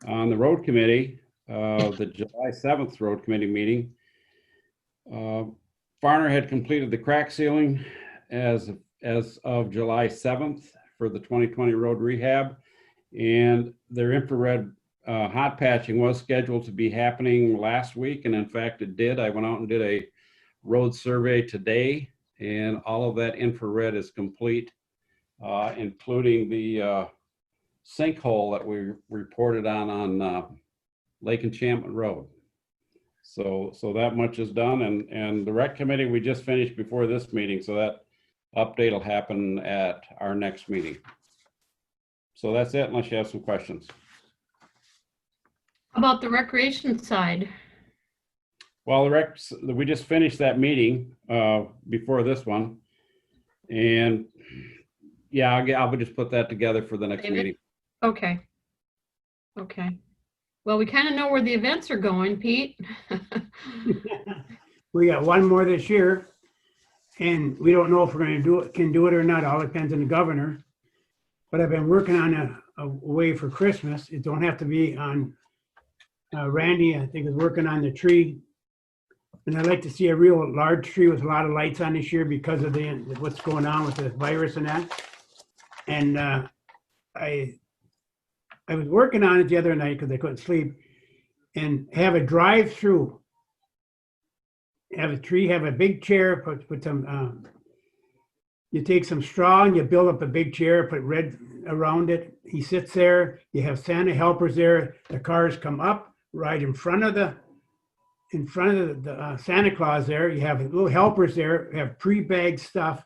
L: On the road committee, the July 7th road committee meeting, Farner had completed the crack sealing as of July 7th for the 2020 road rehab. And their infrared hot patching was scheduled to be happening last week, and in fact it did. I went out and did a road survey today, and all of that infrared is complete, including the sinkhole that we reported on Lake Enchantment Road. So that much is done, and the rec committee we just finished before this meeting, so that update will happen at our next meeting. So that's it, unless you have some questions.
A: How about the recreation side?
L: Well, we just finished that meeting before this one. And yeah, I'll just put that together for the next meeting.
A: Okay. Okay. Well, we kind of know where the events are going, Pete.
C: We got one more this year, and we don't know if we're going to can do it or not. All depends on the governor. But I've been working on a way for Christmas. It don't have to be on Randy, I think, is working on the tree. And I'd like to see a real large tree with a lot of lights on this year because of what's going on with the virus and that. And I was working on it the other night because I couldn't sleep, and have a drive-through. Have a tree, have a big chair, put some You take some straw and you build up a big chair, put red around it. He sits there. You have Santa helpers there. The cars come up right in front of the Santa Claus there. You have little helpers there, have pre-bagged stuff,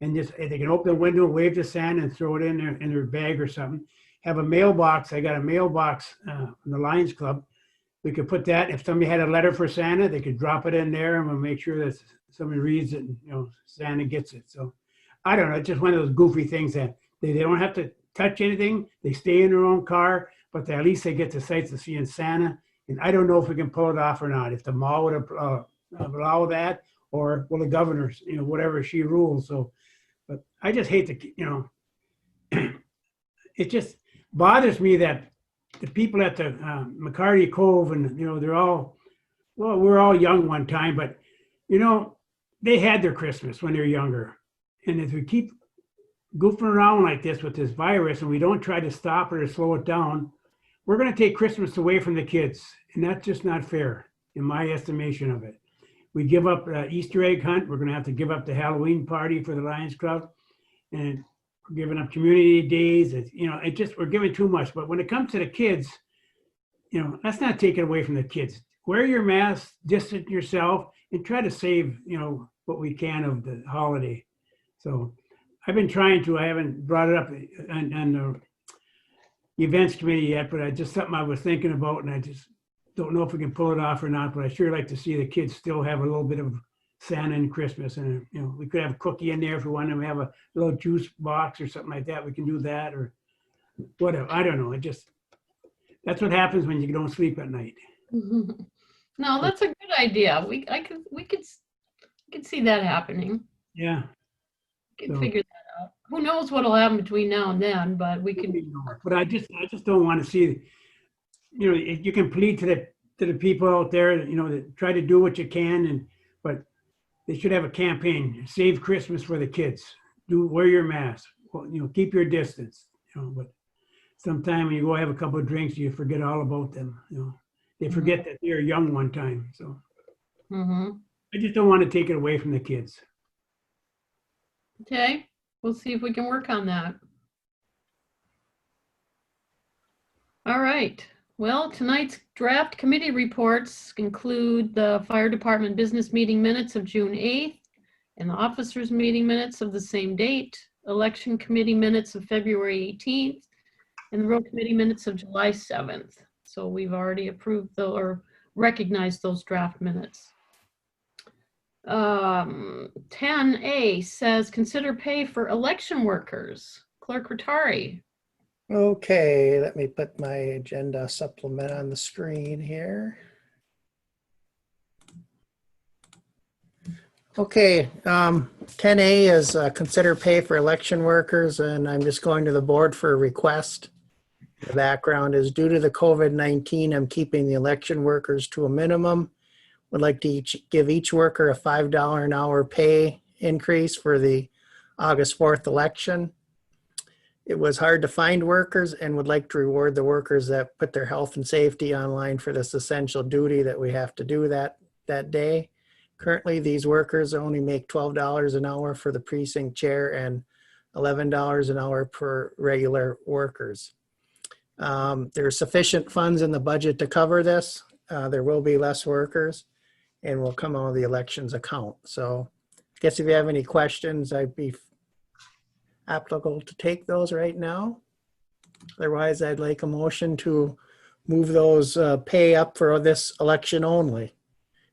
C: and just they can open the window, wave to Santa, and throw it in their bag or something. Have a mailbox. I got a mailbox from the Lions Club. We could put that. If somebody had a letter for Santa, they could drop it in there, and we'll make sure that somebody reads it, and Santa gets it. So I don't know. It's just one of those goofy things that they don't have to touch anything. They stay in their own car, but at least they get the sights of seeing Santa. And I don't know if we can pull it off or not. If the mall would allow that, or will the governor, whatever she rules. So, but I just hate to, it just bothers me that the people at the McCarty Cove, and they're all, well, we're all young one time, but they had their Christmas when they're younger. And if we keep goofing around like this with this virus and we don't try to stop it or slow it down, we're going to take Christmas away from the kids. And that's just not fair in my estimation of it. We give up Easter egg hunt. We're going to have to give up the Halloween party for the Lions Club. And we're giving up community days. We're giving too much. But when it comes to the kids, let's not take it away from the kids. Wear your mask, distance yourself, and try to save, what we can of the holiday. So I've been trying to. I haven't brought it up on the events committee yet, but just something I was thinking about, and I just don't know if we can pull it off or not. But I sure like to see the kids still have a little bit of Santa and Christmas, and we could have a cookie in there if we want them to have a little juice box or something like that. We can do that or whatever. I don't know. That's what happens when you don't sleep at night.
A: No, that's a good idea. We could see that happening.
C: Yeah.
A: We can figure that out. Who knows what'll happen between now and then, but we can.
C: But I just don't want to see, you can plead to the people out there, that try to do what you can, but they should have a campaign, save Christmas for the kids. Wear your mask, keep your distance, but sometime when you go have a couple of drinks, you forget all about them, They forget that they're young one time, so. I just don't want to take it away from the kids.
A: Okay, we'll see if we can work on that. All right. Well, tonight's draft committee reports include the fire department business meeting minutes of June 8th and the officers meeting minutes of the same date, election committee minutes of February 18th, and the road committee minutes of July 7th. So we've already approved or recognized those draft minutes. 10A says consider pay for election workers. Clerk Rattari.
B: Okay, let me put my agenda supplement on the screen here. Okay, 10A is consider pay for election workers, and I'm just going to the board for a request. The background is due to the COVID-19, I'm keeping the election workers to a minimum. Would like to give each worker a $5 an hour pay increase for the August 4th election. It was hard to find workers and would like to reward the workers that put their health and safety online for this essential duty that we have to do that day. Currently, these workers only make $12 an hour for the precinct chair and $11 an hour per regular workers. There are sufficient funds in the budget to cover this. There will be less workers and will come out of the elections account. So I guess if you have any questions, I'd be applicable to take those right now. Otherwise, I'd like a motion to move those pay up for this election only,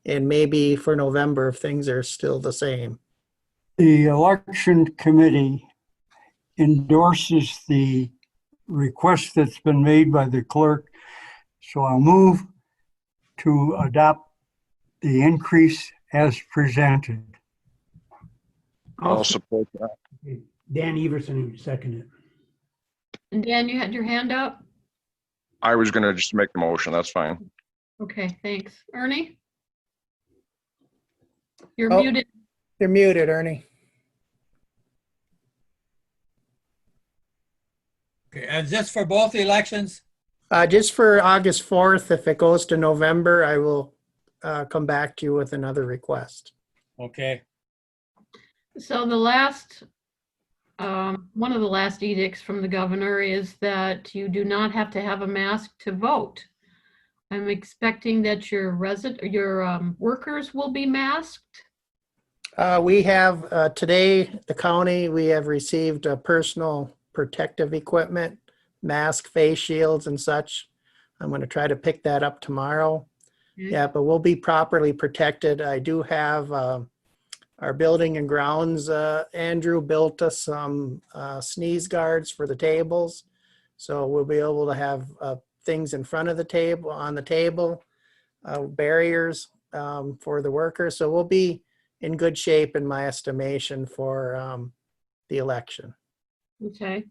B: and maybe for November if things are still the same.
G: The election committee endorses the request that's been made by the clerk. So I'll move to adopt the increase as presented.
D: I'll support that.
C: Dan Everson seconded.
A: And Dan, you had your hand up?
D: I was going to just make the motion. That's fine.
A: Okay, thanks. Ernie? You're
B: Oh,
A: muted.
B: You're muted, Ernie.
J: Okay, and just for both elections?
B: Just for August 4th, if it goes to November, I will come back to you with another request.
J: Okay.
A: So the last one of the last edicts from the governor is that you do not have to have a mask to vote. I'm expecting that your workers will be masked.
B: We have, today, the county, we have received personal protective equipment, mask, face shields and such. I'm going to try to pick that up tomorrow.
A: Okay.
B: Yeah, but we'll be properly protected. I do have our building and grounds, Andrew built us some sneeze guards for the tables. So we'll be able to have things in front of the table, on the table, barriers for the workers. So we'll be in good shape in my estimation for the election.
A: Okay.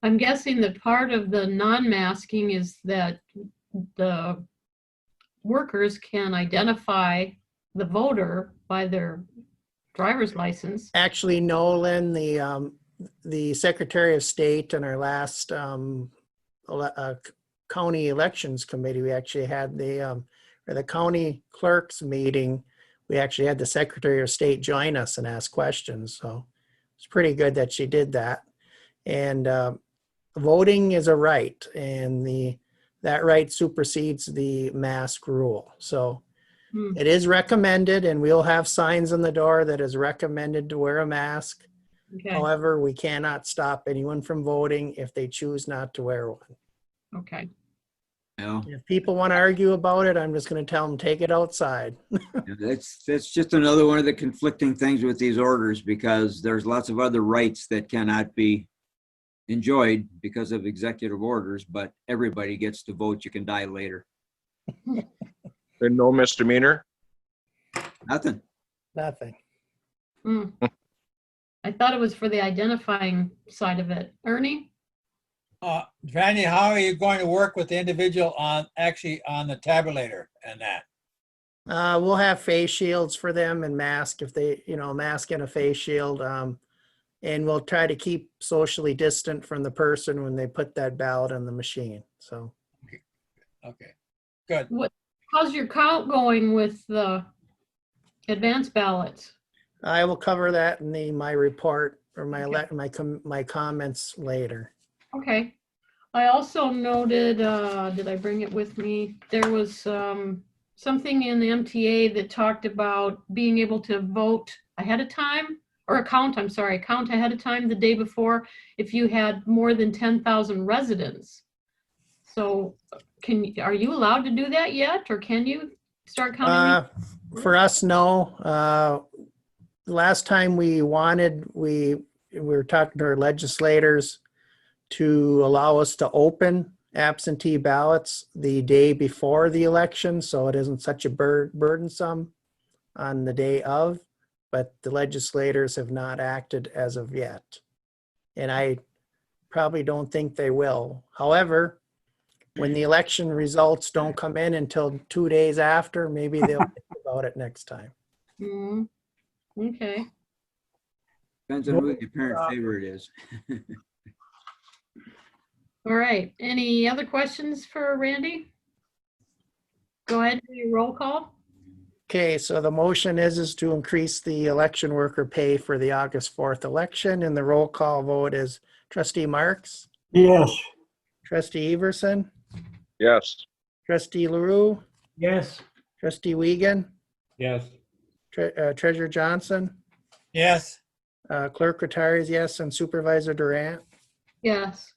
A: I'm guessing that part of the non-masking is that the workers can identify the voter by their driver's license.
B: Actually, Nolan, the Secretary of State in our last county elections committee, we actually had the county clerks meeting. We actually had the Secretary of State join us and ask questions. So it's pretty good that she did that. And voting is a right, and that right supersedes the mask rule. So it is recommended, and we'll have signs on the door that is recommended to wear a mask.
A: Okay.
B: However, we cannot stop anyone from voting if they choose not to wear one.
A: Okay.
E: Yeah.
B: If people want to argue about it, I'm just going to tell them, take it outside.
E: That's just another one of the conflicting things with these orders, because there's lots of other rights that cannot be enjoyed because of executive orders, but everybody gets to vote. You can die later.
D: And no misdemeanor?
E: Nothing.
B: Nothing.
A: I thought it was for the identifying side of it. Ernie?
J: Vandy, how are you going to work with the individual on the tabulator and that?
B: We'll have face shields for them and mask if they, mask and a face shield. And we'll try to keep socially distant from the person when they put that ballot in the machine. So.
J: Okay, good.
A: How's your count going with the advanced ballots?
B: I will cover that in my report or
A: Okay.
B: my comments later.
A: Okay. I also noted, did I bring it with me? There was something in the MTA that talked about being able to vote ahead of time, or count ahead of time the day before if you had more than 10,000 residents. So are you allowed to do that yet, or can you start counting?
B: For us, no. Last time we were talking to our legislators to allow us to open absentee ballots the day before the election, so it isn't such a burdensome on the day of, but the legislators have not acted as of yet. And I probably don't think they will. However, when the election results don't come in until 2 days after, maybe they'll think about it next time.
A: Okay.
E: Depends on who the apparent favorite is.
A: All right. Any other questions for Randy? Go ahead and do your roll call.
B: Okay, so the motion is to increase the election worker pay for the August 4th election, and the roll call vote is Trustee Marks,
G: Yes.
B: Trustee Everson,
D: Yes.
B: Trustee LaRue,
C: Yes.
B: Trustee Wiegand,
L: Yes.
B: Treasurer Johnson,
J: Yes.
B: Clerk retires yes, and Supervisor Durant.
A: Yes.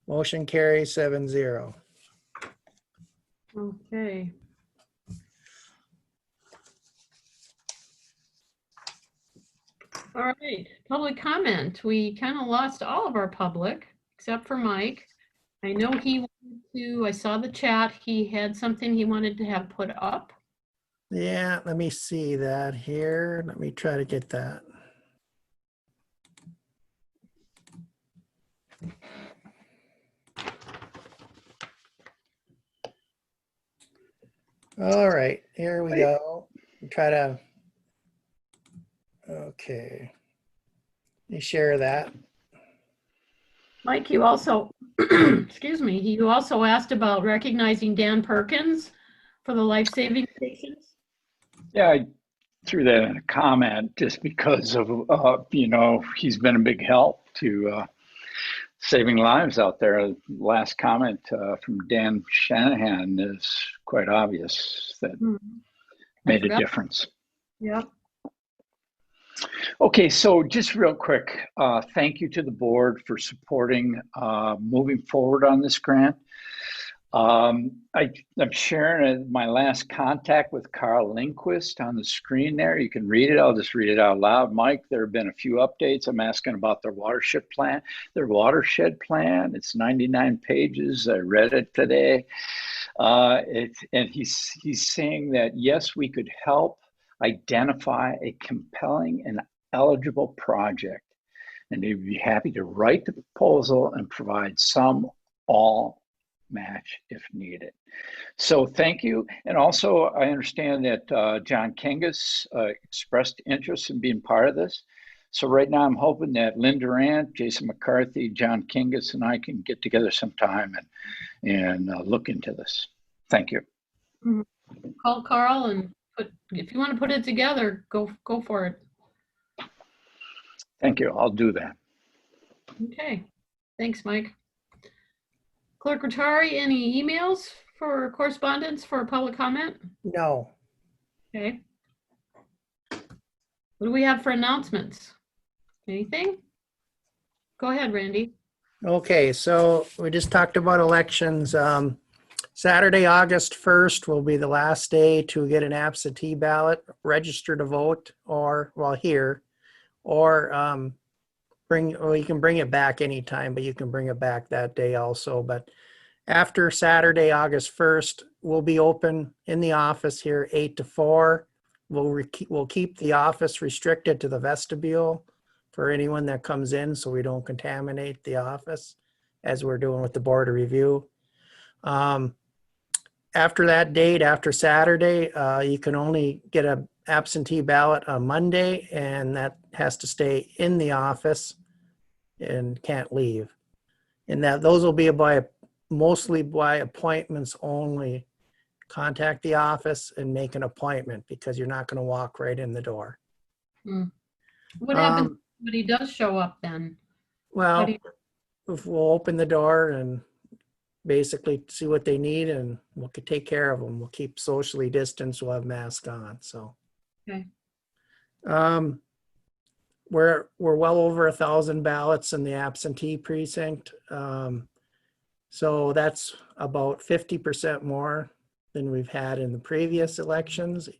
B: Motion carries 7-0.
A: Okay. All right, public comment. We kind of lost all of our public except for Mike. I know he wanted to, I saw the chat, he had something he wanted to have put up.
B: Yeah, let me see that here. Let me try to get that. All right, here we go. Try to, okay. Let me share that.
A: Mike, you also, excuse me, you also asked about recognizing Dan Perkins for the life-saving stations.
F: Yeah, I threw that in a comment just because of, he's been a big help to saving lives out there. Last comment from Dan Shanahan is quite obvious that made a difference.
A: Yeah.
F: Okay, so just real quick, thank you to the board for supporting moving forward on this grant. I'm sharing my last contact with Carl Lindquist on the screen there. You can read it. I'll just read it out loud. Mike, there have been a few updates. I'm asking about their watershed plan. It's 99 pages. I read it today. And he's saying that, yes, we could help identify a compelling and eligible project. And they'd be happy to write the proposal and provide some all match if needed. So thank you. And also, I understand that John Kingus expressed interest in being part of this. So right now I'm hoping that Lynn Durant, Jason McCarthy, John Kingus, and I can get together sometime and look into this. Thank you.
A: Call Carl and if you want to put it together, go for it.
F: Thank you. I'll do that.
A: Okay. Thanks, Mike. Clerk Rattari, any emails for correspondence for public comment?
B: No.
A: Okay. What do we have for announcements? Anything? Go ahead, Randy.
B: Okay, so we just talked about elections. Saturday, August 1st will be the last day to get an absentee ballot, register to vote, or, well, here, or you can bring it back anytime, but you can bring it back that day also. But after Saturday, August 1st, we'll be open in the office here 8 to 4. We'll keep the office restricted to the vestibule for anyone that comes in so we don't contaminate the office, as we're doing with the board of review. After that date, after Saturday, you can only get an absentee ballot on Monday, and that has to stay in the office and can't leave. And those will be mostly by appointments only. Contact the office and make an appointment because you're not going to walk right in the door.
A: What happens when he does show up then?
B: Well, if we'll open the door and basically see what they need, and we'll take care of them. We'll keep socially distanced. We'll have masks on. So,
A: okay.
B: We're well over 1,000 ballots in the absentee precinct. So that's about 50% more than we've had in the previous elections.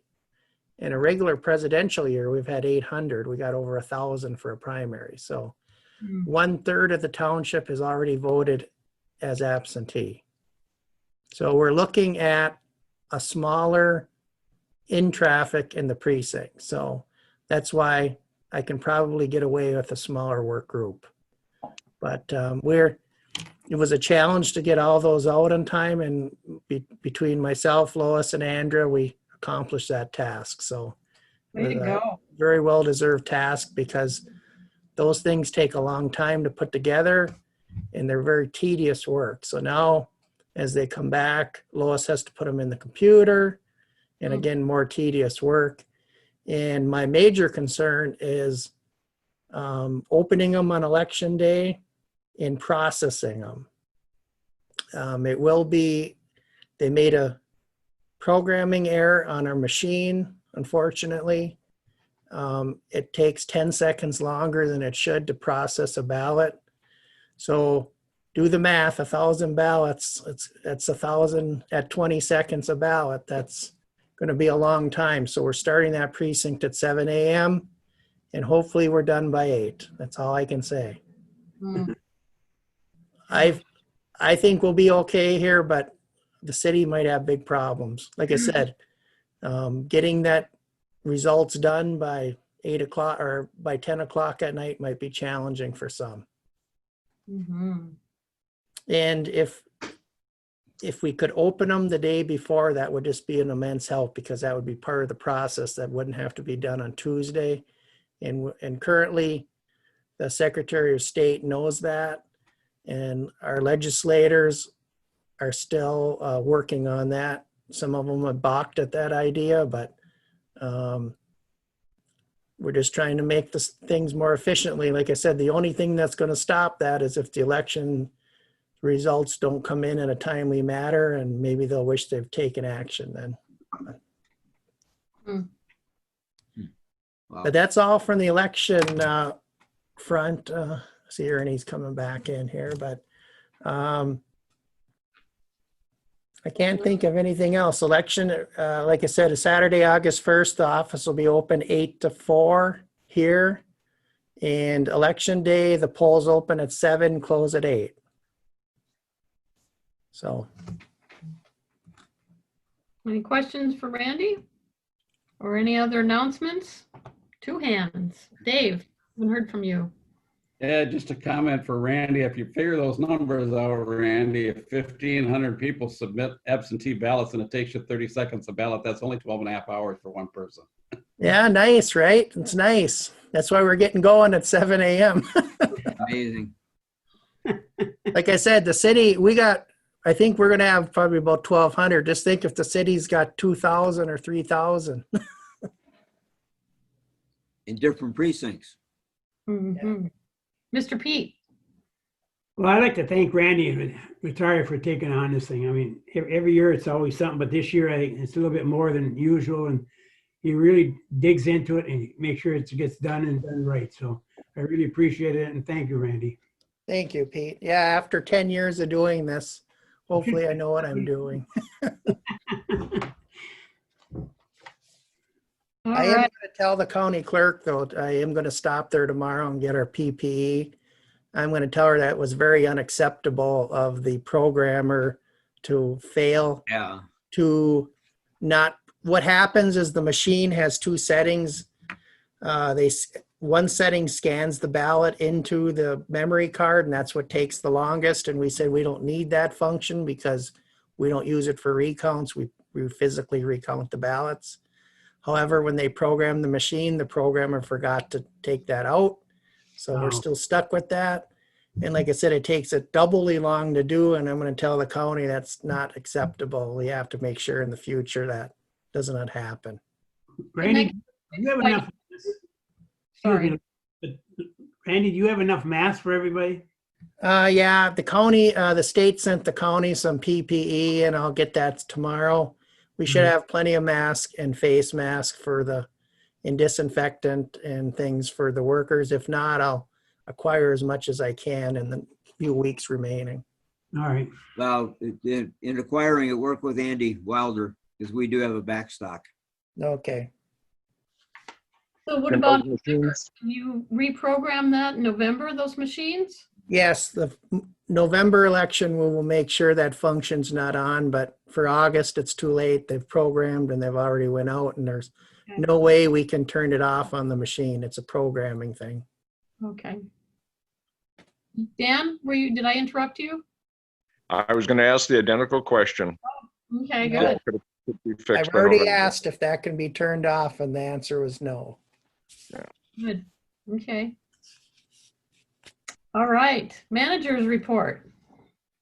B: In a regular presidential year, we've had 800. We got over 1,000 for a primary. So 1/3 of the township has already voted as absentee. So we're looking at a smaller in traffic in the precinct. So that's why I can probably get away with a smaller work group. But it was a challenge to get all those out on time, and between myself, Lois, and Andrea, we accomplished that task. So
A: way to go.
B: Very well deserved task, because those things take a long time to put together and they're very tedious work. So now as they come back, Lois has to put them in the computer, and again, more tedious work. And my major concern is opening them on election day and processing them. They made a programming error on our machine, unfortunately. It takes 10 seconds longer than it should to process a ballot. So do the math, 1,000 ballots, it's 1,000 at 20 seconds a ballot. That's going to be a long time. So we're starting that precinct at 7 a.m. and hopefully we're done by 8. That's all I can say. I think we'll be okay here, but the city might have big problems. Like I said, getting that results done by 8 o'clock or by 10 o'clock at night might be challenging for some. And if we could open them the day before, that would just be an immense help, because that would be part of the process that wouldn't have to be done on Tuesday. And currently the Secretary of State knows that, and our legislators are still working on that. Some of them have balked at that idea, but we're just trying to make this things more efficiently. Like I said, the only thing that's going to stop that is if the election results don't come in a timely manner, and maybe they'll wish they've taken action then.
E: Wow.
B: But that's all from the election front. See, Ernie's coming back in here, but I can't think of anything else. Election, like I said, is Saturday, August 1st. The office will be open 8 to 4 here. And election day, the polls open at 7, close at 8. So.
A: Any questions for Randy? Or any other announcements? Two hands. Dave, haven't heard from you.
L: Yeah, just a comment for Randy. If you figure those numbers out, Randy, if 1,500 people submit absentee ballots and it takes you 30 seconds to ballot, that's only 12 and a half hours for one person.
B: Yeah, nice, right? It's nice. That's why we're getting going at 7 a.m.
E: Amazing.
B: Like I said, the city, I think we're going to have probably about 1,200. Just think if the city's got 2,000 or 3,000.
E: In different precincts.
A: Mhm. Mr. Pete.
C: Well, I'd like to thank Randy and Retired for taking on this thing. I mean, every year it's always something, but this year I think it's a little bit more than usual, and he really digs into it and makes sure it gets done and done right. So I really appreciate it, and thank you, Randy.
B: Thank you, Pete. Yeah, after 10 years of doing this, hopefully I know what I'm doing.
A: All
B: I am going
A: right.
B: to tell the county clerk, though, I am going to stop there tomorrow and get our PPE. I'm going to tell her that it was very unacceptable of the programmer to fail
E: Yeah.
B: to not. What happens is the machine has two settings. One setting scans the ballot into the memory card, and that's what takes the longest. And we said we don't need that function because we don't use it for recounts. We physically recount the ballots. However, when they programmed the machine, the programmer forgot to take that out. So we're still stuck with that. And like I said, it takes it doubly long to do. And I'm going to tell the county that's not acceptable. We have to make sure in the future that does not happen.
C: Randy, do you have enough?
A: Sorry.
C: Randy, do you have enough masks for everybody?
B: Yeah, the county, the state sent the county some PPE, and I'll get that tomorrow. We should have plenty of masks and face masks and disinfectant and things for the workers. If not, I'll acquire as much as I can in the few weeks remaining.
C: All right.
E: Well, in acquiring it, work with Andy Wilder, because we do have a back stock.
B: Okay.
A: So what about November? Can you reprogram that in November, those machines?
B: Yes, the November election, we will make sure that function's not on, but for August, it's too late. They've programmed and they've already went out, and there's no way we can turn it off on the machine. It's a programming thing.
A: Okay. Dan, did I interrupt you?
D: I was going to ask the identical question.
A: Okay, good.
D: Could it be fixed
B: I've
D: by
B: already
D: November?
B: asked if that can be turned off, and the answer was no.
A: Good. Okay. All right. Manager's report.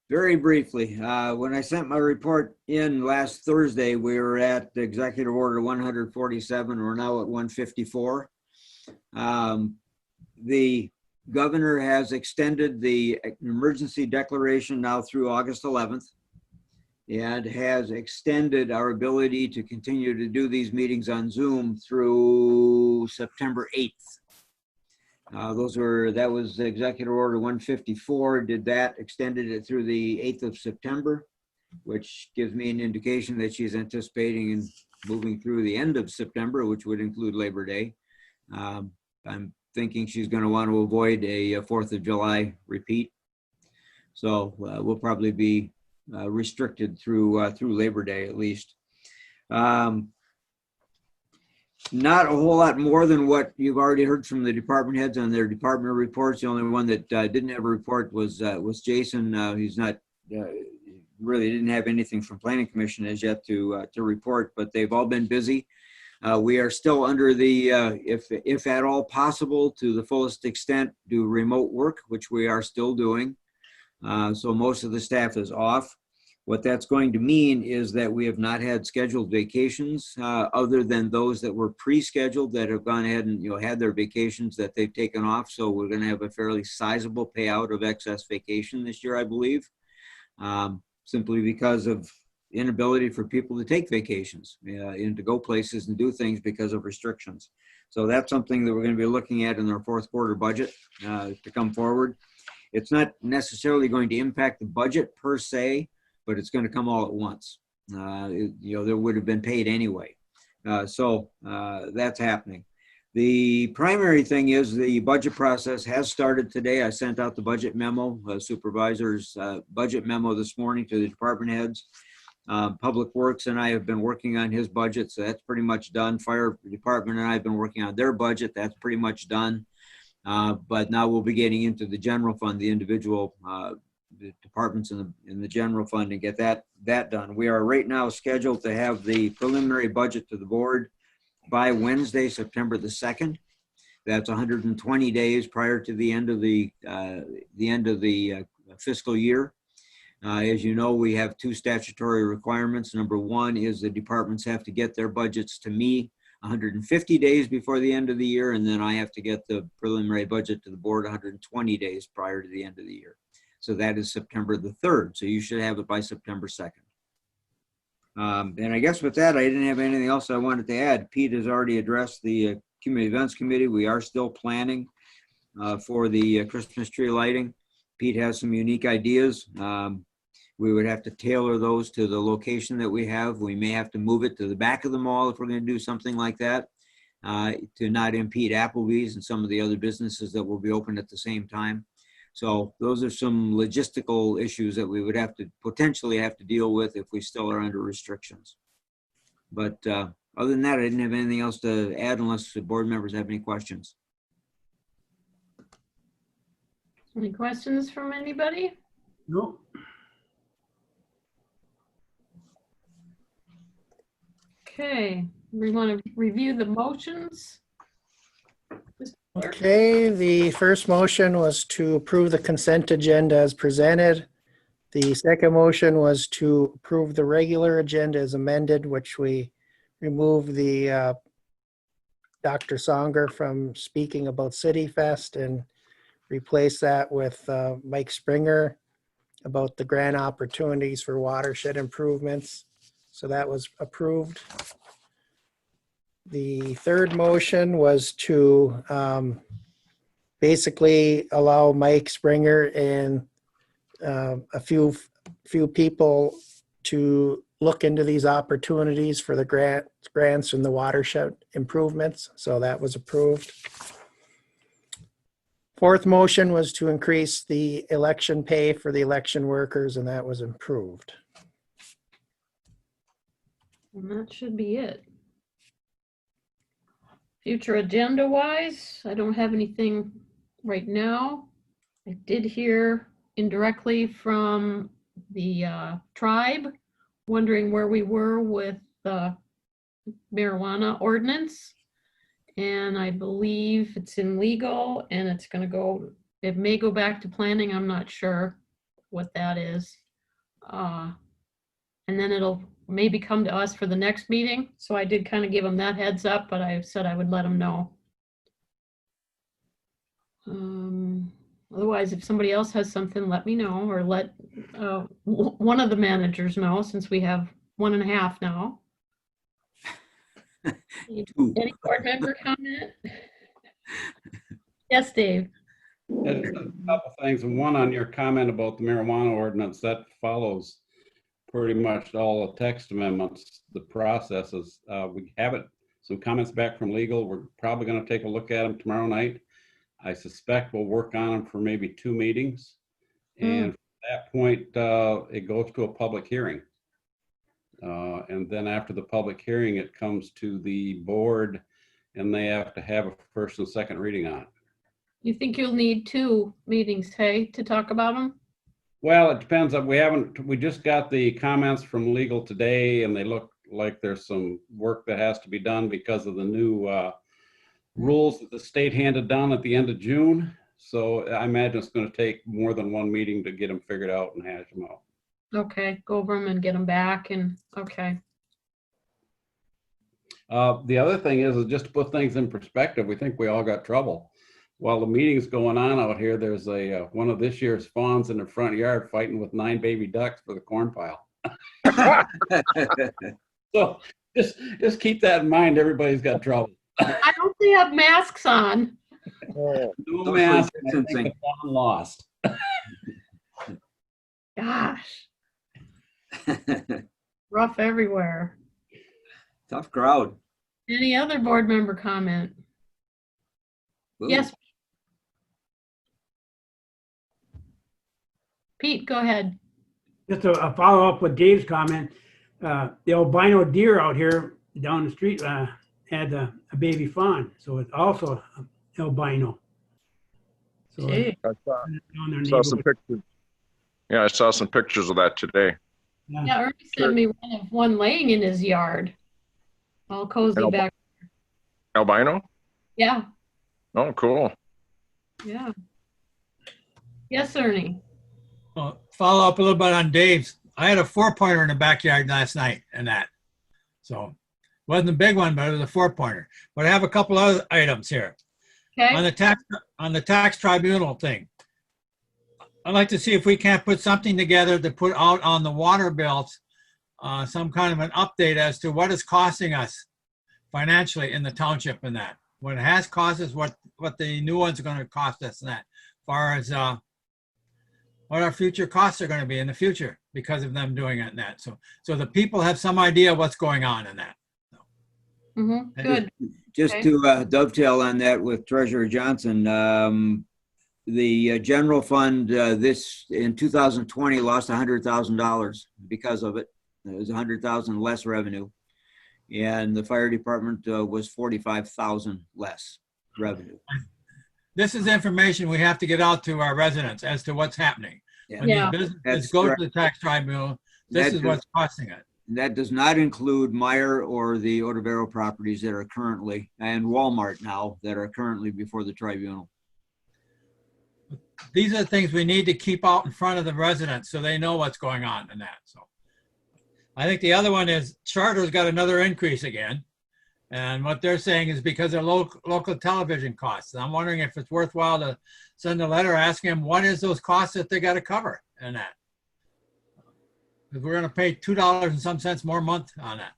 E: Very briefly, when I sent my report in last Thursday, we were at the Executive Order 147. We're now at 154. The governor has extended the emergency declaration now through August 11th and has extended our ability to continue to do these meetings on Zoom through September 8th. That was Executive Order 154, did that, extended it through the 8th of September, which gives me an indication that she's anticipating and moving through the end of September, which would include Labor Day. I'm thinking she's going to want to avoid a 4th of July repeat. So we'll probably be restricted through Labor Day at least. Not a whole lot more than what you've already heard from the department heads on their department reports. The only one that didn't have a report was Jason. He's not really didn't have anything from Planning Commission as yet to report, but they've all been busy. We are still under the, if at all possible, to the fullest extent, do remote work, which we are still doing. So most of the staff is off. What that's going to mean is that we have not had scheduled vacations other than those that were pre-scheduled that have gone ahead and had their vacations that they've taken off. So we're going to have a fairly sizable payout of excess vacation this year, I believe, simply because of inability for people to take vacations and to go places and do things because of restrictions. So that's something that we're going to be looking at in our fourth quarter budget to come forward. It's not necessarily going to impact the budget per se, but it's going to come all at once. There would have been paid anyway. So that's happening. The primary thing is the budget process has started today. I sent out the budget memo, supervisor's budget memo this morning to the department heads. Public Works and I have been working on his budget, so that's pretty much done. Fire Department and I have been working on their budget. That's pretty much done. But now we'll be getting into the general fund, the individual the departments in the general fund, and get that done. We are right now scheduled to have the preliminary budget to the board by Wednesday, September the 2nd. That's 120 days prior to the end of the fiscal year. As you know, we have two statutory requirements. Number one is the departments have to get their budgets to me 150 days before the end of the year, and then I have to get the preliminary budget to the board 120 days prior to the end of the year. So that is September the 3rd. So you should have it by September 2nd. And I guess with that, I didn't have anything else I wanted to add. Pete has already addressed the Community Events Committee. We are still planning for the Christmas tree lighting. Pete has some unique ideas. We would have to tailor those to the location that we have. We may have to move it to the back of the mall if we're going to do something like that to not impede Applebee's and some of the other businesses that will be open at the same time. So those are some logistical issues that we would have to potentially have to deal with if we still are under restrictions. But other than that, I didn't have anything else to add unless the board members have any questions.
A: Any questions from anybody?
C: No.
A: Okay, we want to review the motions.
B: Okay, the first motion was to approve the consent agenda as presented. The second motion was to approve the regular agenda as amended, which we removed the Dr. Songer from speaking about City Fest and replace that with Mike Springer about the grant opportunities for watershed improvements. So that was approved. The third motion was to basically allow Mike Springer and a few people to look into these opportunities for the grants and the watershed improvements. So that was approved. Fourth motion was to increase the election pay for the election workers, and that was approved.
A: And that should be it. Future agenda wise, I don't have anything right now. I did hear indirectly from the tribe wondering where we were with the marijuana ordinance. And I believe it's in legal and it's going to go, it may go back to planning. I'm not sure what that is. And then it'll maybe come to us for the next meeting. So I did kind of give them that heads up, but I said I would let them know. Otherwise, if somebody else has something, let me know, or let one of the managers know, since we have 1.5 now. Any board member comment? Yes, Dave.
L: A couple things, and one on your comment about the marijuana ordinance, that follows pretty much all the text amendments, the processes. We have some comments back from legal. We're probably going to take a look at them tomorrow night. I suspect we'll work on them for maybe 2 meetings. And at that point, it goes to a public hearing. And then after the public hearing, it comes to the board and they have to have a first and second reading on it.
A: You think you'll need 2 meetings, hey, to talk about them?
L: Well, it depends. We just got the comments from legal today and they look like there's some work that has to be done because of the new rules that the state handed down at the end of June. So I imagine it's going to take more than 1 meeting to get them figured out and hash them out.
A: Okay, go over them and get them back and, okay.
L: The other thing is just to put things in perspective, we think we all got trouble. While the meeting's going on out here, there's one of this year's fawns in the front yard fighting with 9 baby ducks for the corn pile. So just keep that in mind. Everybody's got trouble.
A: I hope they have masks on.
L: No
E: Social
L: mask. I think
E: distancing.
L: the fawn lost.
A: Gosh, rough everywhere.
E: Tough crowd.
A: Any other board member comment?
E: Ooh.
A: Yes. Pete, go ahead.
C: Just a follow up with Dave's comment. The albino deer out here down the street had a baby fawn, so it's also albino. So
A: Gee.
D: I
C: down their
D: saw some
C: neighborhood.
D: pictures. Yeah, I saw some pictures of that today.
A: Yeah, Ernie sent me one of one laying in his yard. All cozy
D: Albi-
A: back.
D: Albino?
A: Yeah,
D: Oh, cool.
A: yeah. Yes, Ernie.
J: Well, follow up a little bit on Dave's. I had a 4-pointer in the backyard last night and that. So wasn't a big one, but it was a 4-pointer. But I have a couple other items here.
A: Okay.
J: On the tax tribunal thing. I'd like to see if we can't put something together to put out on the water bills, some kind of an update as to what it's costing us financially in the township and that. What it has cost us, what the new ones are going to cost us and that. As far as what our future costs are going to be in the future because of them doing it and that. So the people have some idea what's going on in that.
A: Mm-hmm. Good.
E: Just
A: Okay.
E: to dovetail on that with Treasurer Johnson, the general fund this in 2020 lost $100,000 because of it. It was $100,000 less revenue, and the fire department was $45,000 less revenue.
J: This is information we have to get out to our residents as to what's happening.
E: Yeah.
J: When
A: Yeah.
J: these businesses
E: That's
J: go
E: correct.
J: to the tax tribunal, this
E: That
J: is what's costing it.
E: That does not include Meyer or the Otavero properties that are currently, and Walmart now, that are currently before the tribunal.
J: These are the things we need to keep out in front of the residents so they know what's going on in that. So I think the other one is Charter's got another increase again. And what they're saying is because of local television costs. And I'm wondering if it's worthwhile to send a letter asking them what is those costs that they got to cover in that. Because we're going to pay $2 and some cents more a month on that.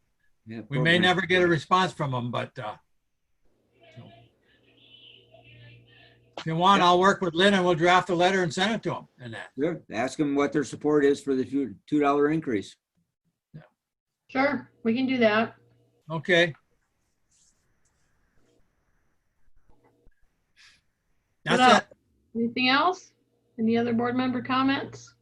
E: Yeah,
J: We may never get a response from them, but if you want, I'll work with Lynn and we'll draft a letter and send it to them and that.
E: Sure. Ask them what their support is for the $2 increase.
A: Sure, we can do that.
J: Okay.
A: What
J: That's
A: else?
J: it.
A: Anything else? Any other board member comments?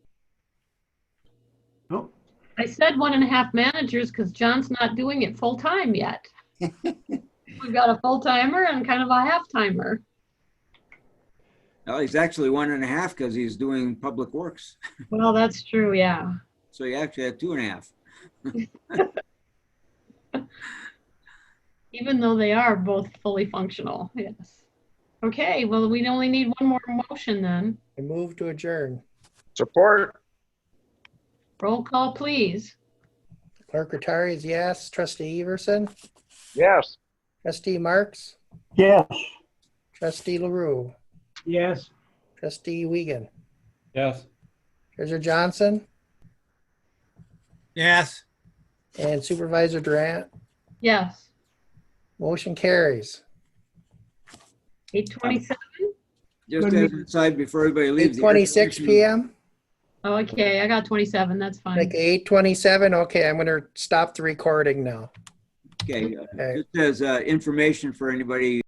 C: Nope.
A: I said 1.5 managers because John's not doing it full time yet. We've got a full timer and kind of a half timer.
E: Well, he's actually 1.5 because he's doing public works.
A: Well, that's true, yeah.
E: So you actually have 2.5.
A: Even though they are both fully functional, yes. Okay, well, we only need one more motion then.
B: I move to adjourn.
D: Support.
A: Roll call, please.
B: Clerk Rattari is yes. Trustee Everson,
D: Yes.
B: Trustee Marks,
G: Yes.
B: Trustee LaRue,
C: Yes.
B: Trustee Wiegand,
L: Yes.
B: Treasurer Johnson,
J: Yes.
B: and Supervisor Durant.
A: Yes.
B: Motion carries.
A: 8:27?
E: Just as an aside before everybody leaves. the
B: 8:26 p.m.
A: Okay, I got 27, that's fine.
B: Like 8:27. Okay, I'm going to stop the recording now.
E: Okay,
B: Okay.
E: just as information for anybody